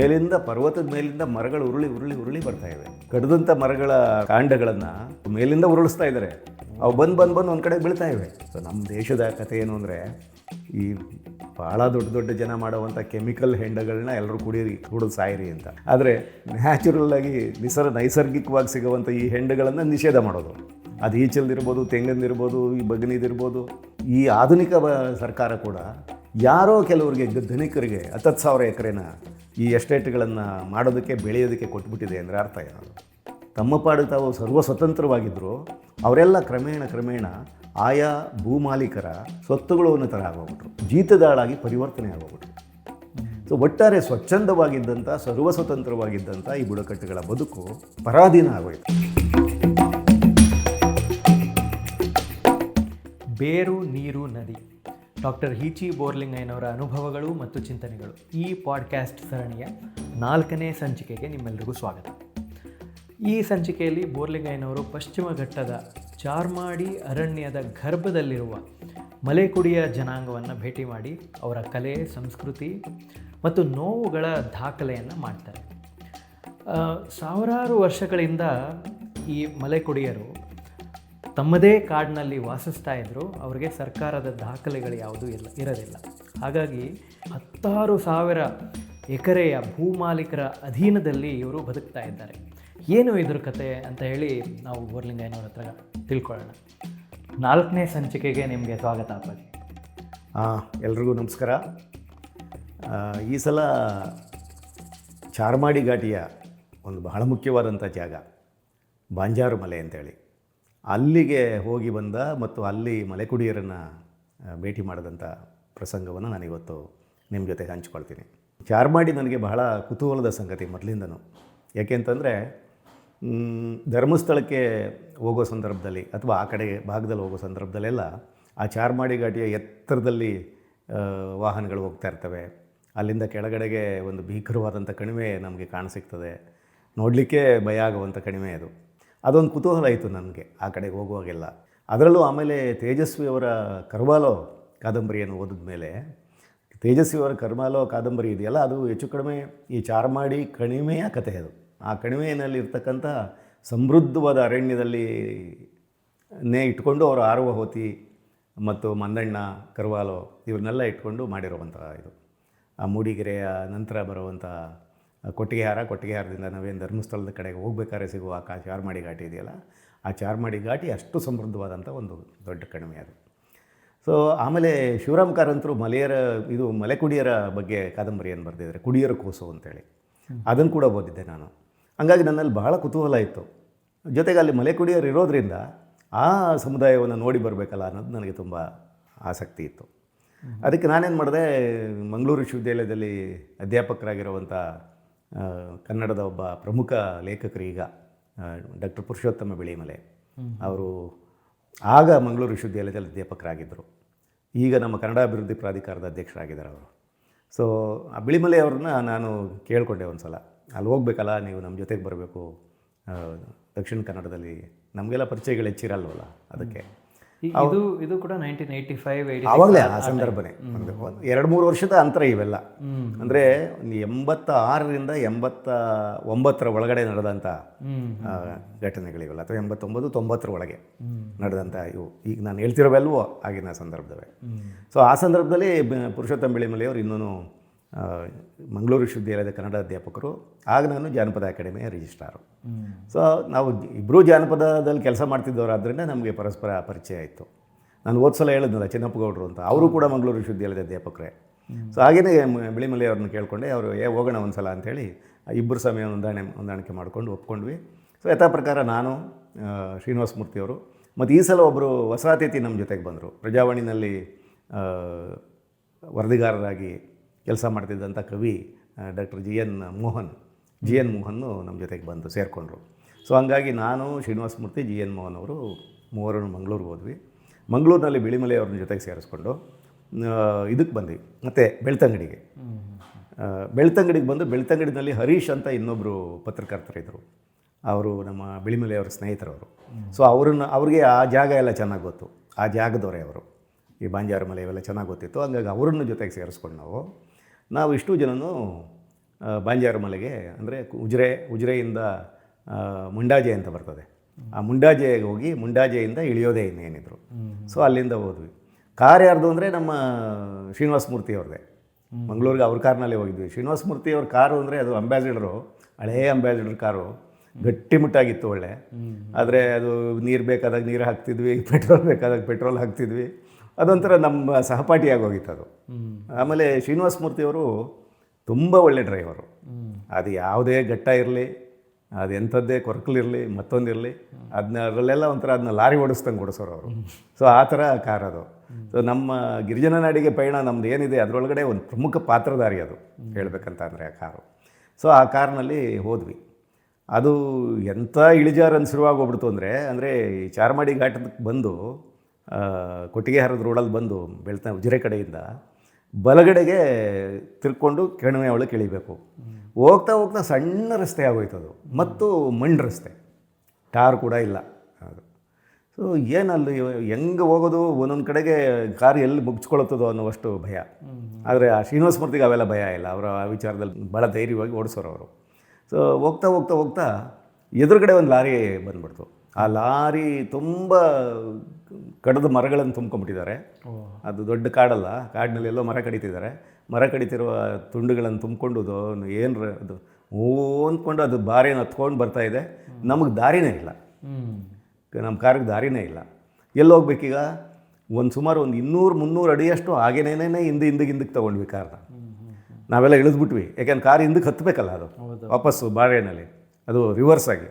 ಮೇಲಿಂದ ಪರ್ವತದ ಮೇಲಿಂದ ಮರಗಳು ಉರುಳಿ ಉರುಳಿ ಉರುಳಿ ಬರ್ತಾ ಇವೆ. ಕಡಿದಂಥ ಮರಗಳ ಕಾಂಡಗಳನ್ನು ಮೇಲಿಂದ ಉರುಳಿಸ್ತಾ ಇದ್ದಾರೆ. ಅವು ಬಂದು ಒಂದು ಕಡೆ ಬೀಳ್ತಾ ಇವೆ. ಸೊ ನಮ್ಮ ದೇಶದ ಕಥೆ ಏನು ಅಂದರೆ, ಈ ಭಾಳ ದೊಡ್ಡ ದೊಡ್ಡ ಜನ ಮಾಡುವಂಥ ಕೆಮಿಕಲ್ ಹೆಂಡಗಳನ್ನ ಎಲ್ಲರೂ ಕುಡಿದು ಸಾಯಿರಿ ಅಂತ. ಆದರೆ ನ್ಯಾಚುರಲ್ಲಾಗಿ ನೈಸರ್ಗಿಕವಾಗಿ ಸಿಗುವಂಥ ಈ ಹೆಂಡಗಳನ್ನು ನಿಷೇಧ ಮಾಡೋದು. ಅದು ಈಚಲ್ದಿರ್ಬೋದು, ತೆಂಗಿನದಿರ್ಬೋದು, ಈ ಬಗನಿದಿರ್ಬೋದು. ಈ ಆಧುನಿಕ ಸರ್ಕಾರ ಕೂಡ ಯಾರೋ ಕೆಲವರಿಗೆ ಧನಿಕರಿಗೆ 10,000 ಎಕರೆನ ಈ ಎಸ್ಟೇಟ್ಗಳನ್ನು ಮಾಡೋದಕ್ಕೆ ಬೆಳೆಯೋದಕ್ಕೆ ಕೊಟ್ಬಿಟ್ಟಿದೆ ಅಂದರೆ ಅರ್ಥ ಏನದು? ತಮ್ಮ ಪಾಡು ತಾವು ಸರ್ವ ಸ್ವತಂತ್ರವಾಗಿದ್ದರು. ಅವರೆಲ್ಲ ಕ್ರಮೇಣ ಆಯಾ ಭೂಮಾಲೀಕರ ಸ್ವತ್ತುಗಳು ಅನ್ನೋ ಥರ ಆಗೋಗ್ಬಿಟ್ರು, ಜೀತದಾಳಾಗಿ ಪರಿವರ್ತನೆ ಆಗೋಗ್ಬಿಟ್ರು. ಸೊ ಒಟ್ಟಾರೆ ಸ್ವಚ್ಛಂದವಾಗಿದ್ದಂಥ, ಸರ್ವ ಸ್ವತಂತ್ರವಾಗಿದ್ದಂಥ ಈ ಬುಡಕಟ್ಟುಗಳ ಬದುಕು ಪರಾಧೀನ ಆಗೋಯಿತು. ಬೇರು ನೀರು ನದಿ, ಡಾಕ್ಟರ್ ಹೀಚಿ ಬೋರ್ಲಿಂಗಯ್ಯನವರ ಅನುಭವಗಳು ಮತ್ತು ಚಿಂತನೆಗಳು. ಈ ಪಾಡ್ಕ್ಯಾಸ್ಟ್ ಸರಣಿಯ 4ನೇ ಸಂಚಿಕೆಗೆ ನಿಮ್ಮೆಲ್ಲರಿಗೂ ಸ್ವಾಗತ. ಈ ಸಂಚಿಕೆಯಲ್ಲಿ ಬೋರ್ಲಿಂಗಯ್ಯನವರು ಪಶ್ಚಿಮ ಘಟ್ಟದ ಚಾರ್ಮಾಡಿ ಅರಣ್ಯದ ಗರ್ಭದಲ್ಲಿರುವ ಮಲೆಕುಡಿಯ ಜನಾಂಗವನ್ನು ಭೇಟಿ ಮಾಡಿ ಅವರ ಕಲೆ, ಸಂಸ್ಕೃತಿ ಮತ್ತು ನೋವುಗಳ ದಾಖಲೆಯನ್ನು ಮಾಡ್ತಾರೆ. ಸಾವಿರಾರು ವರ್ಷಗಳಿಂದ ಈ ಮಲೆಕುಡಿಯರು ತಮ್ಮದೇ ಕಾಡಿನಲ್ಲಿ ವಾಸಿಸ್ತಾ ಇದ್ದರು. ಅವರಿಗೆ ಸರ್ಕಾರದ ದಾಖಲೆಗಳು ಯಾವುದೂ ಇರೋದಿಲ್ಲ. ಹಾಗಾಗಿ 16,000 ಎಕರೆಯ ಭೂಮಾಲೀಕರ ಅಧೀನದಲ್ಲಿ ಇವರು ಬದುಕ್ತಾ ಇದ್ದಾರೆ. ಏನು ಇದ್ರ ಕತೆ ಅಂತ ಹೇಳಿ ನಾವು ಬೋರ್ಲಿಂಗಯ್ಯನವ್ರ ಹತ್ರ ತಿಳ್ಕೊಳ್ಳೋಣ. 4ನೇ ಸಂಚಿಕೆಗೆ ನಿಮಗೆ ಸ್ವಾಗತ ಅಪ್ಪಾಜಿ. ಎಲ್ರಿಗೂ ನಮಸ್ಕಾರ. ಈ ಸಲ ಚಾರ್ಮಾಡಿ ಘಾಟಿಯ ಒಂದು ಬಹಳ ಮುಖ್ಯವಾದಂಥ ಜಾಗ ಬಾಂಜಾರು ಮಲೆ ಅಂತೇಳಿ, ಅಲ್ಲಿಗೆ ಹೋಗಿ ಬಂದ ಮತ್ತು ಅಲ್ಲಿ ಮಲೆಕುಡಿಯರನ್ನು ಭೇಟಿ ಮಾಡಿದಂಥ ಪ್ರಸಂಗವನ್ನು ನಾನಿವತ್ತು ನಿಮ್ಮ ಜೊತೆಗೆ ಹಂಚ್ಕೊಳ್ತೀನಿ. ಚಾರ್ಮಾಡಿ ನನಗೆ ಬಹಳ ಕುತೂಹಲದ ಸಂಗತಿ ಮೊದಲಿಂದನೂ. ಯಾಕೆಂತಂದರೆ ಧರ್ಮಸ್ಥಳಕ್ಕೆ ಹೋಗೋ ಸಂದರ್ಭದಲ್ಲಿ ಅಥವಾ ಆ ಕಡೆ ಭಾಗದಲ್ಲಿ ಹೋಗೋ ಸಂದರ್ಭದಲ್ಲೆಲ್ಲ ಆ ಚಾರ್ಮಾಡಿ ಘಾಟಿಯ ಎತ್ತರದಲ್ಲಿ ವಾಹನಗಳು ಹೋಗ್ತಾ ಇರ್ತವೆ. ಅಲ್ಲಿಂದ ಕೆಳಗಡೆಗೆ ಒಂದು ಭೀಕರವಾದಂಥ ಕಣಿವೆ ನಮಗೆ ಕಾಣಸಿಗ್ತದೆ. ನೋಡಲಿಕ್ಕೆ ಭಯ ಆಗುವಂಥ ಕಣಿವೆ ಅದು. ಅದೊಂದು ಕುತೂಹಲ ಇತ್ತು ನನಗೆ ಆ ಕಡೆಗೆ ಹೋಗುವಾಗೆಲ್ಲ. ಅದರಲ್ಲೂ ಆಮೇಲೆ ತೇಜಸ್ವಿಯವರ ಕರ್ವಾಲೋ ಕಾದಂಬರಿಯನ್ನು ಓದಿದ ಮೇಲೆ, ತೇಜಸ್ವಿಯವರ ಕರ್ವಾಲೋ ಕಾದಂಬರಿ ಇದೆಯಲ್ಲ, ಅದು ಹೆಚ್ಚು ಕಡಿಮೆ ಈ ಚಾರ್ಮಾಡಿ ಕಣಿವೆಯ ಕಥೆ. ಅದು ಆ ಕಣಿವೆಯಲ್ಲಿ ಇರ್ತಕ್ಕಂಥ ಸಮೃದ್ಧವಾದ ಅರಣ್ಯದಲ್ಲಿ ಇಟ್ಕೊಂಡು ಅವರು ಆರುವಹೋತಿ ಮತ್ತು ಮಂದಣ್ಣ, ಕರ್ವಾಲೋ ಇವನ್ನೆಲ್ಲ ಇಟ್ಕೊಂಡು ಮಾಡಿರುವಂಥ ಇದು. ಆ ಮೂಡಿಗೆರೆಯ ನಂತರ ಬರುವಂಥ ಕೊಟ್ಟಿಗೆಹಾರದಿಂದ ನಾವೇನು ಧರ್ಮಸ್ಥಳದ ಕಡೆಗೆ ಹೋಗ್ಬೇಕಾದ್ರೆ ಸಿಗುವ ಆ ಚಾರ್ಮಾಡಿ ಘಾಟಿ ಇದೆಯಲ್ಲ, ಆ ಚಾರ್ಮಾಡಿ ಘಾಟಿ ಅಷ್ಟು ಸಮೃದ್ಧವಾದಂಥ ಒಂದು ದೊಡ್ಡ ಕಣಿವೆ ಅದು. ಸೊ ಆಮೇಲೆ ಶಿವರಾಮ್ ಕಾರಂತರು ಮಲೆಕುಡಿಯರ ಬಗ್ಗೆ ಕಾದಂಬರಿಯನ್ನು ಬರೆದಿದ್ದಾರೆ, ಕುಡಿಯರ ಕೂಸು ಅಂತೇಳಿ. ಅದನ್ನು ಕೂಡ ಓದಿದ್ದೆ ನಾನು. ಹಂಗಾಗಿ ನನ್ನಲ್ಲಿ ಬಹಳ ಕುತೂಹಲ ಇತ್ತು. ಜೊತೆಗೆ ಅಲ್ಲಿ ಮಲೆಕುಡಿಯರು ಇರೋದರಿಂದ ಆ ಸಮುದಾಯವನ್ನು ನೋಡಿ ಬರಬೇಕಲ್ಲ ಅನ್ನೋದು ನನಗೆ ತುಂಬ ಆಸಕ್ತಿ ಇತ್ತು. ಅದಕ್ಕೆ ನಾನೇನು ಮಾಡಿದೆ, ಮಂಗಳೂರು ವಿಶ್ವವಿದ್ಯಾಲಯದಲ್ಲಿ ಅಧ್ಯಾಪಕರಾಗಿರುವಂಥ ಕನ್ನಡದ ಒಬ್ಬ ಪ್ರಮುಖ ಲೇಖಕರು ಈಗ ಡಾಕ್ಟರ್ ಪುರುಷೋತ್ತಮ ಬಿಳಿಮಲೆ ಅವರು ಆಗ ಮಂಗಳೂರು ವಿಶ್ವವಿದ್ಯಾಲಯದಲ್ಲಿ ಅಧ್ಯಾಪಕರಾಗಿದ್ದರು. ಈಗ ನಮ್ಮ ಕನ್ನಡ ಅಭಿವೃದ್ಧಿ ಪ್ರಾಧಿಕಾರದ ಅಧ್ಯಕ್ಷರಾಗಿದ್ದಾರೆ ಅವರು. ಸೊ ಆ ಬಿಳಿಮಲೆ ಅವ್ರನ್ನ ನಾನು ಕೇಳಿಕೊಂಡೆ ಒಂದು ಸಲ, ಅಲ್ಲಿ ಹೋಗ್ಬೇಕಲ್ಲ, ನೀವು ನಮ್ಮ ಜೊತೆಗೆ ಬರಬೇಕು, ದಕ್ಷಿಣ ಕನ್ನಡದಲ್ಲಿ ನಮಗೆಲ್ಲ ಪರಿಚಯಗಳು ಹೆಚ್ಚಿರಲ್ವಲ್ಲ, ಅದಕ್ಕೆ. ಇದು ಕೂಡ 1985 ಆವಾಗಲೇ ಆ ಸಂದರ್ಭನೇ, 2-3 ವರ್ಷದ ಅಂತರ ಇವೆಲ್ಲ. ಅಂದರೆ 86ರಿಂದ 89 ಒಳಗಡೆ ನಡೆದಂಥ ಘಟನೆಗಳಿವೆಲ್ಲ, ಅಥವಾ 89-90 ಒಳಗೆ ನಡೆದಂಥ ಇವು. ಈಗ ನಾನು ಹೇಳ್ತಿರೋವೆಲ್ವೋ ಆಗಿನ ಸಂದರ್ಭದವೇ. ಸೊ ಆ ಸಂದರ್ಭದಲ್ಲಿ ಪುರುಷೋತ್ತಮ ಬಿಳಿಮಲೆಯವರು ಇನ್ನೂ ಮಂಗಳೂರು ವಿಶ್ವವಿದ್ಯಾಲಯದ ಕನ್ನಡ ಅಧ್ಯಾಪಕರು. ಆಗ ನಾನು ಜಾನಪದ ಅಕಾಡೆಮಿಯ ರಿಜಿಸ್ಟ್ರಾರು. ಸೊ ನಾವು ಇಬ್ಬರೂ ಜಾನಪದದಲ್ಲಿ ಕೆಲಸ ಮಾಡ್ತಿದ್ದವರಾದ್ದರಿಂದ ನಮಗೆ ಪರಸ್ಪರ ಪರಿಚಯ ಆಯಿತು. ನಾನು ಸಲ ಹೇಳಿದ್ನಲ್ಲ ಚಿನ್ನಪ್ಪಗೌಡರು ಅಂತ, ಅವರು ಕೂಡ ಮಂಗಳೂರು ವಿಶ್ವವಿದ್ಯಾಲಯದ ಅಧ್ಯಾಪಕರೇ. ಸೊ ಹಾಗೆಯೇ ಬಿಳಿಮಲೆಯವ್ರನ್ನ ಕೇಳಿಕೊಂಡೆ. ಅವರು ಹೋಗೋಣ ಒಂದು ಸಲ ಅಂಥೇಳಿ ಇಬ್ಬರು ಸಮಯ ಹೊಂದಾಣಿಕೆ ಮಾಡ್ಕೊಂಡು ಒಪ್ಕೊಂಡ್ವಿ. ಸೊ ಯಥಾ ಪ್ರಕಾರ ನಾನು, ಶ್ರೀನಿವಾಸ ಮೂರ್ತಿಯವರು ಮತ್ತು ಈ ಸಲ ಒಬ್ಬರು ಹೊಸ ಅತಿಥಿ ನಮ್ಮ ಜೊತೆಗೆ ಬಂದರು. ಪ್ರಜಾವಾಣಿನಲ್ಲಿ ವರದಿಗಾರರಾಗಿ ಕೆಲಸ ಮಾಡ್ತಿದ್ದಂಥ ಕವಿ ಡಾಕ್ಟರ್ ಜಿ ಎನ್ ಮೋಹನ್ನು ನಮ್ಮ ಜೊತೆಗೆ ಬಂದು ಸೇರಿಕೊಂಡ್ರು. ಸೊ ಹಂಗಾಗಿ ನಾನು, ಶ್ರೀನಿವಾಸ ಮೂರ್ತಿ, ಜಿ ಎನ್ ಮೋಹನ್ ಅವರು ಮೂವರು ಮಂಗಳೂರಿಗೆ ಹೋದ್ವಿ. ಮಂಗಳೂರಿನಲ್ಲಿ ಬಿಳಿಮಲೆಯವ್ರನ್ನ ಜೊತೆಗೆ ಸೇರಿಸ್ಕೊಂಡು ಇದಕ್ಕೆ ಬಂದ್ವಿ ಮತ್ತು ಬೆಳ್ತಂಗಡಿಗೆ ಬಂದು, ಬೆಳ್ತಂಗಡಿನಲ್ಲಿ ಹರೀಶ್ ಅಂತ ಇನ್ನೊಬ್ಬರು ಪತ್ರಕರ್ತರಿದ್ದರು. ಅವರು ನಮ್ಮ ಬಿಳಿಮಲೆಯವರ ಸ್ನೇಹಿತರವರು. ಸೊ ಅವ್ರಿಗೆ ಆ ಜಾಗ ಎಲ್ಲ ಚೆನ್ನಾಗಿ ಗೊತ್ತು, ಆ ಜಾಗದವರೇ ಅವರು. ಈ ಬಾಂಜಾರು ಮಲೆ ಇವೆಲ್ಲ ಚೆನ್ನಾಗಿ ಗೊತ್ತಿತ್ತು. ಹಂಗಾಗಿ ಅವ್ರನ್ನ ಜೊತೆಗೆ ಸೇರಿಸ್ಕೊಂಡು ನಾವು ಇಷ್ಟು ಜನನೂ ಬಾಂಜಾರ ಮಲೆಗೆ ಅಂದರೆ ಉಜಿರೆಯಿಂದ ಮುಂಡಾಜೆ ಅಂತ ಬರ್ತದೆ. ಆ ಮುಂಡಾಜೆಗೆ ಹೋಗಿ ಮುಂಡಾಜೆಯಿಂದ ಇಳಿಯೋದೇ ಇನ್ನೇನಿದ್ರು. ಸೊ ಅಲ್ಲಿಂದ ಹೋದ್ವಿ. ಕಾರ್ ಯಾರ್ದು ಅಂದರೆ ನಮ್ಮ ಶ್ರೀನಿವಾಸ ಮೂರ್ತಿ ಅವ್ರದ್ದೇ. ಮಂಗಳೂರಿಗೆ ಅವ್ರ ಕಾರ್ನಲ್ಲೇ ಹೋಗಿದ್ವಿ. ಶ್ರೀನಿವಾಸ ಮೂರ್ತಿ ಅವ್ರ ಕಾರು ಅಂದರೆ ಅದು ಅಂಬಾಸಿಡರು, ಹಳೇ ಅಂಬಾಸಿಡರ್ ಕಾರು, ಗಟ್ಟಿಮುಟ್ಟಾಗಿತ್ತು ಒಳ್ಳೆ. ಆದರೆ ಅದು ನೀರು ಬೇಕಾದಾಗ ನೀರು ಹಾಕ್ತಿದ್ವಿ, ಪೆಟ್ರೋಲ್ ಬೇಕಾದಾಗ ಪೆಟ್ರೋಲ್ ಹಾಕ್ತಿದ್ವಿ. ಅದೊಂಥರ ನಮ್ಮ ಸಹಪಾಠಿಯಾಗಿ ಹೋಗಿತ್ತು ಅದು. ಆಮೇಲೆ ಶ್ರೀನಿವಾಸ ಮೂರ್ತಿಯವರು ತುಂಬ ಒಳ್ಳೆ ಡ್ರೈವರು. ಅದು ಯಾವುದೇ ಘಟ್ಟ ಇರಲಿ, ಅದು ಎಂಥದ್ದೇ ಕೊರಕಲಿರಲಿ ಮತ್ತೊಂದಿರಲಿ, ಅದರಲ್ಲೆಲ್ಲ ಒಂಥರ ಅದನ್ನ ಲಾರಿ ಓಡಿಸ್ದಂಗೆ ಓಡಿಸೋರು ಅವರು. ಸೊ ಆ ಥರ ಕಾರ್ ಅದು. ಸೊ ನಮ್ಮ ಗಿರಿಜನ ನಾಡಿಗೆ ಪಯಣ ನಮ್ದು ಏನಿದೆ ಅದರೊಳಗಡೆ ಒಂದು ಪ್ರಮುಖ ಪಾತ್ರಧಾರಿ ಅದು ಹೇಳಬೇಕಂತ ಅಂದರೆ ಆ ಕಾರು. ಸೊ ಆ ಕಾರ್ನಲ್ಲಿ ಹೋದ್ವಿ. ಅದು ಎಂಥ ಇಳಿಜಾರು ಶುರುವಾಗಿ ಹೋಗ್ಬಿಡ್ತು ಅಂದರೆ ಈ ಚಾರ್ಮಾಡಿ ಘಾಟಕ್ಕೆ ಬಂದು ಕೊಟ್ಟಿಗೆಹಾರದ ರೋಡಲ್ಲಿ ಬಂದು ಉಜಿರೆ ಕಡೆಯಿಂದ ಬಲಗಡೆಗೆ ತಿರ್ಕೊಂಡು ಕಣಿವೆ ಒಳಗೆ ಇಳಿಬೇಕು. ಹೋಗ್ತಾ ಹೋಗ್ತಾ ಸಣ್ಣ ರಸ್ತೆ ಆಗೋಯ್ತದು, ಮತ್ತು ಮಣ್ಣು ರಸ್ತೆ, ಟಾರ್ ಕೂಡ ಇಲ್ಲ ಅದು. ಸೊ ಏನಲ್ಲಿ ಹೆಂಗೆ ಹೋಗೋದು, ಒಂದೊಂದು ಕಡೆಗೆ ಕಾರ್ ಎಲ್ಲಿ ಮುಗಿಸ್ಕೊಳತ್ತದೋ ಅನ್ನೋವಷ್ಟು ಭಯ. ಆದರೆ ಆ ಶ್ರೀನಿವಾಸ ಮೂರ್ತಿಗೆ ಅವೆಲ್ಲ ಭಯ ಇಲ್ಲ, ಅವರ ಆ ವಿಚಾರದಲ್ಲಿ ಭಾಳ ಧೈರ್ಯವಾಗಿ ಓಡಿಸೋರು ಅವರು. ಸೊ ಹೋಗ್ತಾ ಹೋಗ್ತಾ ಹೋಗ್ತಾ ಎದುರುಗಡೆ ಒಂದು ಲಾರಿ ಬಂದ್ಬಿಡ್ತು. ಆ ಲಾರಿ ತುಂಬ ಕಡಿದ ಮರಗಳನ್ನು ತುಂಬ್ಕೊಂಡ್ಬಿಟ್ಟಿದ್ದಾರೆ. ಅದು ದೊಡ್ಡ ಕಾಡಲ್ಲ, ಕಾಡಿನಲ್ಲಿ ಎಲ್ಲೋ ಮರ ಕಡಿತಿದ್ದಾರೆ. ಮರ ಕಡಿತಿರುವ ತುಂಡುಗಳನ್ನು ತುಂಬಿಕೊಂಡು ಏನು ಅದು ಅಂದ್ಕೊಂಡು ಅದು ಬಾರಿನ ಹತ್ಕೊಂಡು ಬರ್ತಾಯಿದೆ. ನಮಗೆ ದಾರಿನೇ ಇಲ್ಲ, ನಮ್ಮ ಕಾರಿಗೆ ದಾರಿನೇ ಇಲ್ಲ. ಎಲ್ಲಿ ಹೋಗ್ಬೇಕೀಗ? ಸುಮಾರು ಒಂದು 200-300 ಅಡಿಯಷ್ಟು ಹಾಗೇನೇನೇ ಹಿಂದಕ್ಕೆ ತೊಗೊಂಡ್ವಿ ಕಾರ್ನ. ನಾವೆಲ್ಲ ಇಳಿದ್ಬಿಟ್ವಿ, ಯಾಕೆಂದ್ರೆ ಕಾರ್ ಹಿಂದಕ್ಕೆ ಹತ್ತಬೇಕಲ್ಲ ಅದು ವಾಪಸ್ಸು ಬಾರೇನಲ್ಲಿ, ಅದು ರಿವರ್ಸ್ ಆಗಿ.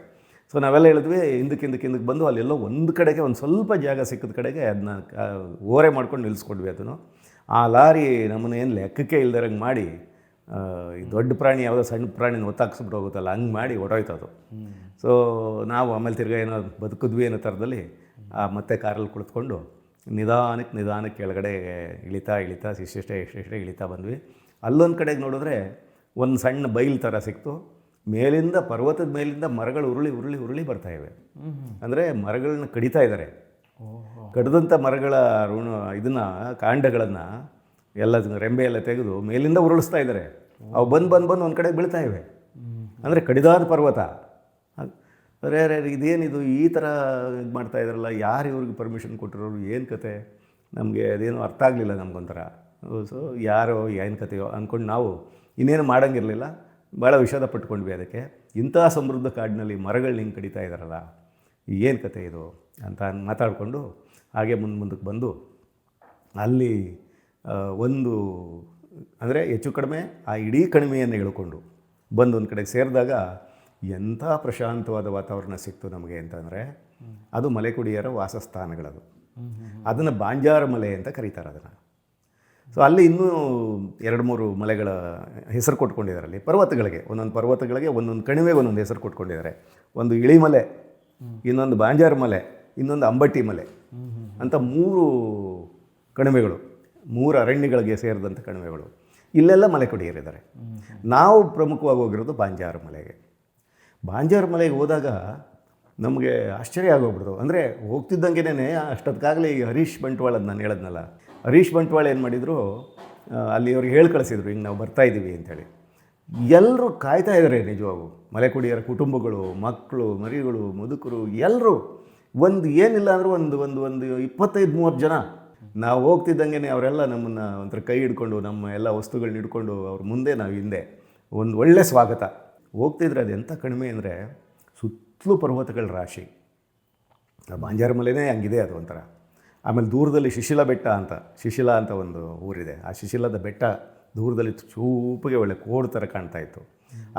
ಸೊ ನಾವೆಲ್ಲ ಹೇಳಿದ್ವಿ, ಹಿಂದಕ್ಕೆ ಬಂದು ಅಲ್ಲೆಲ್ಲೋ ಒಂದು ಕಡೆಗೆ ಒಂದು ಸ್ವಲ್ಪ ಜಾಗ ಸಿಕ್ಕಿದ ಕಡೆಗೆ ಅದನ್ನ ಓರೆ ಮಾಡ್ಕೊಂಡು ನಿಲ್ಲಿಸ್ಕೊಂಡ್ವಿ. ಅದನ್ನು ಆ ಲಾರಿ ನಮ್ಮನ್ನು ಏನು ಲೆಕ್ಕಕ್ಕೆ ಇಲ್ದಿರಂಗೆ ಮಾಡಿ, ಈ ದೊಡ್ಡ ಪ್ರಾಣಿ ಯಾವುದೋ ಸಣ್ಣ ಪ್ರಾಣಿನ ಒತ್ತಾಕ್ಸ್ಬಿಟ್ಟು ಹೋಗುತ್ತಲ್ಲ ಹಂಗೆ ಮಾಡಿ ಹೊರಟೋಯ್ತು ಅದು. ಸೊ ನಾವು ಆಮೇಲೆ ತಿರ್ಗಾ ಏನೋ ಬದುಕಿದ್ವಿ ಅನ್ನೋ ಥರದಲ್ಲಿ ಮತ್ತೆ ಕಾರಲ್ಲಿ ಕುಳಿತುಕೊಂಡು ನಿಧಾನಕ್ಕೆ ಕೆಳಗಡೆ ಇಳಿತಾ ಶಿಷ್ಟೇ ಇಳಿತಾ ಬಂದ್ವಿ. ಅಲ್ಲೊಂದು ಕಡೆಗೆ ನೋಡಿದ್ರೆ ಒಂದು ಸಣ್ಣ ಬೈಲ್ ಥರ ಸಿಕ್ತು. ಮೇಲಿಂದ ಪರ್ವತದ ಮೇಲಿಂದ ಮರಗಳು ಉರುಳಿ ಬರ್ತಾಯಿವೆ. ಅಂದರೆ ಮರಗಳನ್ನ ಕಡಿತಾ ಇದ್ದಾರೆ. ಕಡಿದಂಥ ಮರಗಳ ಇದನ್ನು ಕಾಂಡಗಳನ್ನು ಎಲ್ಲ ರೆಂಬೆ ಎಲ್ಲ ತೆಗೆದು ಮೇಲಿಂದ ಉರುಳಿಸ್ತಾ ಇದ್ದಾರೆ. ಅವು ಬಂದು ಒಂದು ಕಡೆಗೆ ಬೀಳ್ತಾ ಇವೆ. ಅಂದರೆ ಕಡಿದಾದ ಪರ್ವತ. ಅರೇ ಇದೇನಿದು ಈ ಥರ ಇದು ಮಾಡ್ತಾ ಇದ್ದಾರಲ್ಲ, ಯಾರು ಇವ್ರಿಗೆ ಪರ್ಮಿಷನ್ ಕೊಟ್ಟಿರೋರು, ಏನು ಕತೆ? ನಮಗೆ ಅದೇನು ಅರ್ಥ ಆಗಲಿಲ್ಲ ನಮಗೊಂಥರ. ಸೊ ಯಾರೋ ಏನು ಕತೆಯೋ ಅಂದ್ಕೊಂಡು ನಾವು ಇನ್ನೇನು ಮಾಡೋಂಗಿರಲಿಲ್ಲ. ಭಾಳ ವಿಷಾದ ಪಟ್ಕೊಂಡ್ವಿ ಅದಕ್ಕೆ. ಇಂಥ ಸಮೃದ್ಧ ಕಾಡಿನಲ್ಲಿ ಮರಗಳನ್ನ ಹಿಂಗೆ ಕಡಿತಾ ಇದ್ದಾರಲ್ಲ, ಏನು ಕತೆ ಇದು ಅಂತ ಮಾತಾಡಿಕೊಂಡು ಹಾಗೆ ಮುಂದಕ್ಕೆ ಬಂದು ಅಲ್ಲಿ ಒಂದು ಅಂದರೆ ಹೆಚ್ಚು ಕಡಿಮೆ ಆ ಇಡೀ ಕಣಿವೆಯನ್ನು ಇಳ್ಕೊಂಡು ಬಂದು ಒಂದು ಕಡೆಗೆ ಸೇರಿದಾಗ ಎಂಥ ಪ್ರಶಾಂತವಾದ ವಾತಾವರಣ ಸಿಕ್ತು ನಮಗೆ ಅಂತಂದರೆ, ಅದು ಮಲೆಕುಡಿಯರ ವಾಸಸ್ಥಾನಗಳದು. ಅದನ್ನು ಬಾಂಜಾರ ಮಲೆ ಅಂತ ಕರೀತಾರೆ ಅದನ್ನು. ಸೊ ಅಲ್ಲಿ ಇನ್ನೂ 2-3 ಮಲೆಗಳ ಹೆಸರು ಕೊಟ್ಕೊಂಡಿದ್ದಾರೆ. ಅಲ್ಲಿ ಪರ್ವತಗಳಿಗೆ ಒಂದೊಂದು ಕಣಿವೆಗೆ ಒಂದೊಂದು ಹೆಸರು ಕೊಟ್ಕೊಂಡಿದ್ದಾರೆ. ಒಂದು ಇಳಿಮಲೆ, ಇನ್ನೊಂದು ಬಾಂಜಾರ ಮಲೆ, ಇನ್ನೊಂದು ಅಂಬಟ್ಟಿ ಮಲೆ ಅಂತ 3 ಕಣಿವೆಗಳು, 3 ಅರಣ್ಯಗಳಿಗೆ ಸೇರಿದಂಥ ಕಣಿವೆಗಳು. ಇಲ್ಲೆಲ್ಲ ಮಲೆಕುಡಿಯರಿದ್ದಾರೆ. ನಾವು ಪ್ರಮುಖವಾಗಿ ಹೋಗಿರೋದು ಬಾಂಜಾರ ಮಲೆಗೆ. ಬಾಂಜಾರ ಮಲೆಗೆ ಹೋದಾಗ ನಮಗೆ ಆಶ್ಚರ್ಯ ಆಗೋಗ್ಬಿಡ್ತು. ಅಂದರೆ ಹೋಗ್ತಿದ್ದಂಗೆನೇ ಅಷ್ಟೊತ್ತಿಗಾಗಲೇ ಈ ಹರೀಶ್ ಬಂಟ್ವಾಳ ನಾನು ಹೇಳಿದ್ನಲ್ಲ, ಹರೀಶ್ ಬಂಟ್ವಾಳ ಏನು ಮಾಡಿದರು, ಅಲ್ಲಿ ಅವ್ರಿಗೆ ಹೇಳಿ ಕಳಿಸಿದ್ರು, ಹಿಂಗೆ ನಾವು ಬರ್ತಾಯಿದ್ದೀವಿ ಅಂಥೇಳಿ. ಎಲ್ಲರೂ ಕಾಯ್ತಾ ಇದ್ದಾರೆ ನಿಜವಾಗೂ. ಮಲೆಕುಡಿಯರ ಕುಟುಂಬಗಳು, ಮಕ್ಕಳು, ಮರಿಗಳು, ಮುದುಕರು ಎಲ್ಲರೂ ಒಂದು ಏನಿಲ್ಲ ಅಂದರೂ ಒಂದು 25-30 ಜನ. ನಾವು ಹೋಗ್ತಿದ್ದಂಗೆ ಅವರೆಲ್ಲ ನಮ್ಮನ್ನು ಒಂಥರ ಕೈ ಹಿಡ್ಕೊಂಡು ನಮ್ಮ ಎಲ್ಲ ವಸ್ತುಗಳನ್ನ ಹಿಡ್ಕೊಂಡು ಅವ್ರ ಮುಂದೆ ನಾವು ಹಿಂದೆ ಒಂದು ಒಳ್ಳೆ ಸ್ವಾಗತ. ಹೋಗ್ತಿದ್ರೆ ಅದು ಎಂಥ ಕಡಿಮೆ ಅಂದರೆ ಸುತ್ತಲೂ ಪರ್ವತಗಳ ರಾಶಿ. ಬಾಂಜಾರ ಮಲೆನೇ ಹಂಗಿದೆ ಅದು ಒಂಥರ. ಆಮೇಲೆ ದೂರದಲ್ಲಿ ಶಿಶಿಲ ಅಂತ ಒಂದು ಊರಿದೆ. ಆ ಶಿಶಿಲದ ಬೆಟ್ಟ ದೂರದಲ್ಲಿ ಚೂಪಿಗೆ ಒಳ್ಳೆ ಕೋಡ್ ಥರ ಕಾಣ್ತಾ ಇತ್ತು.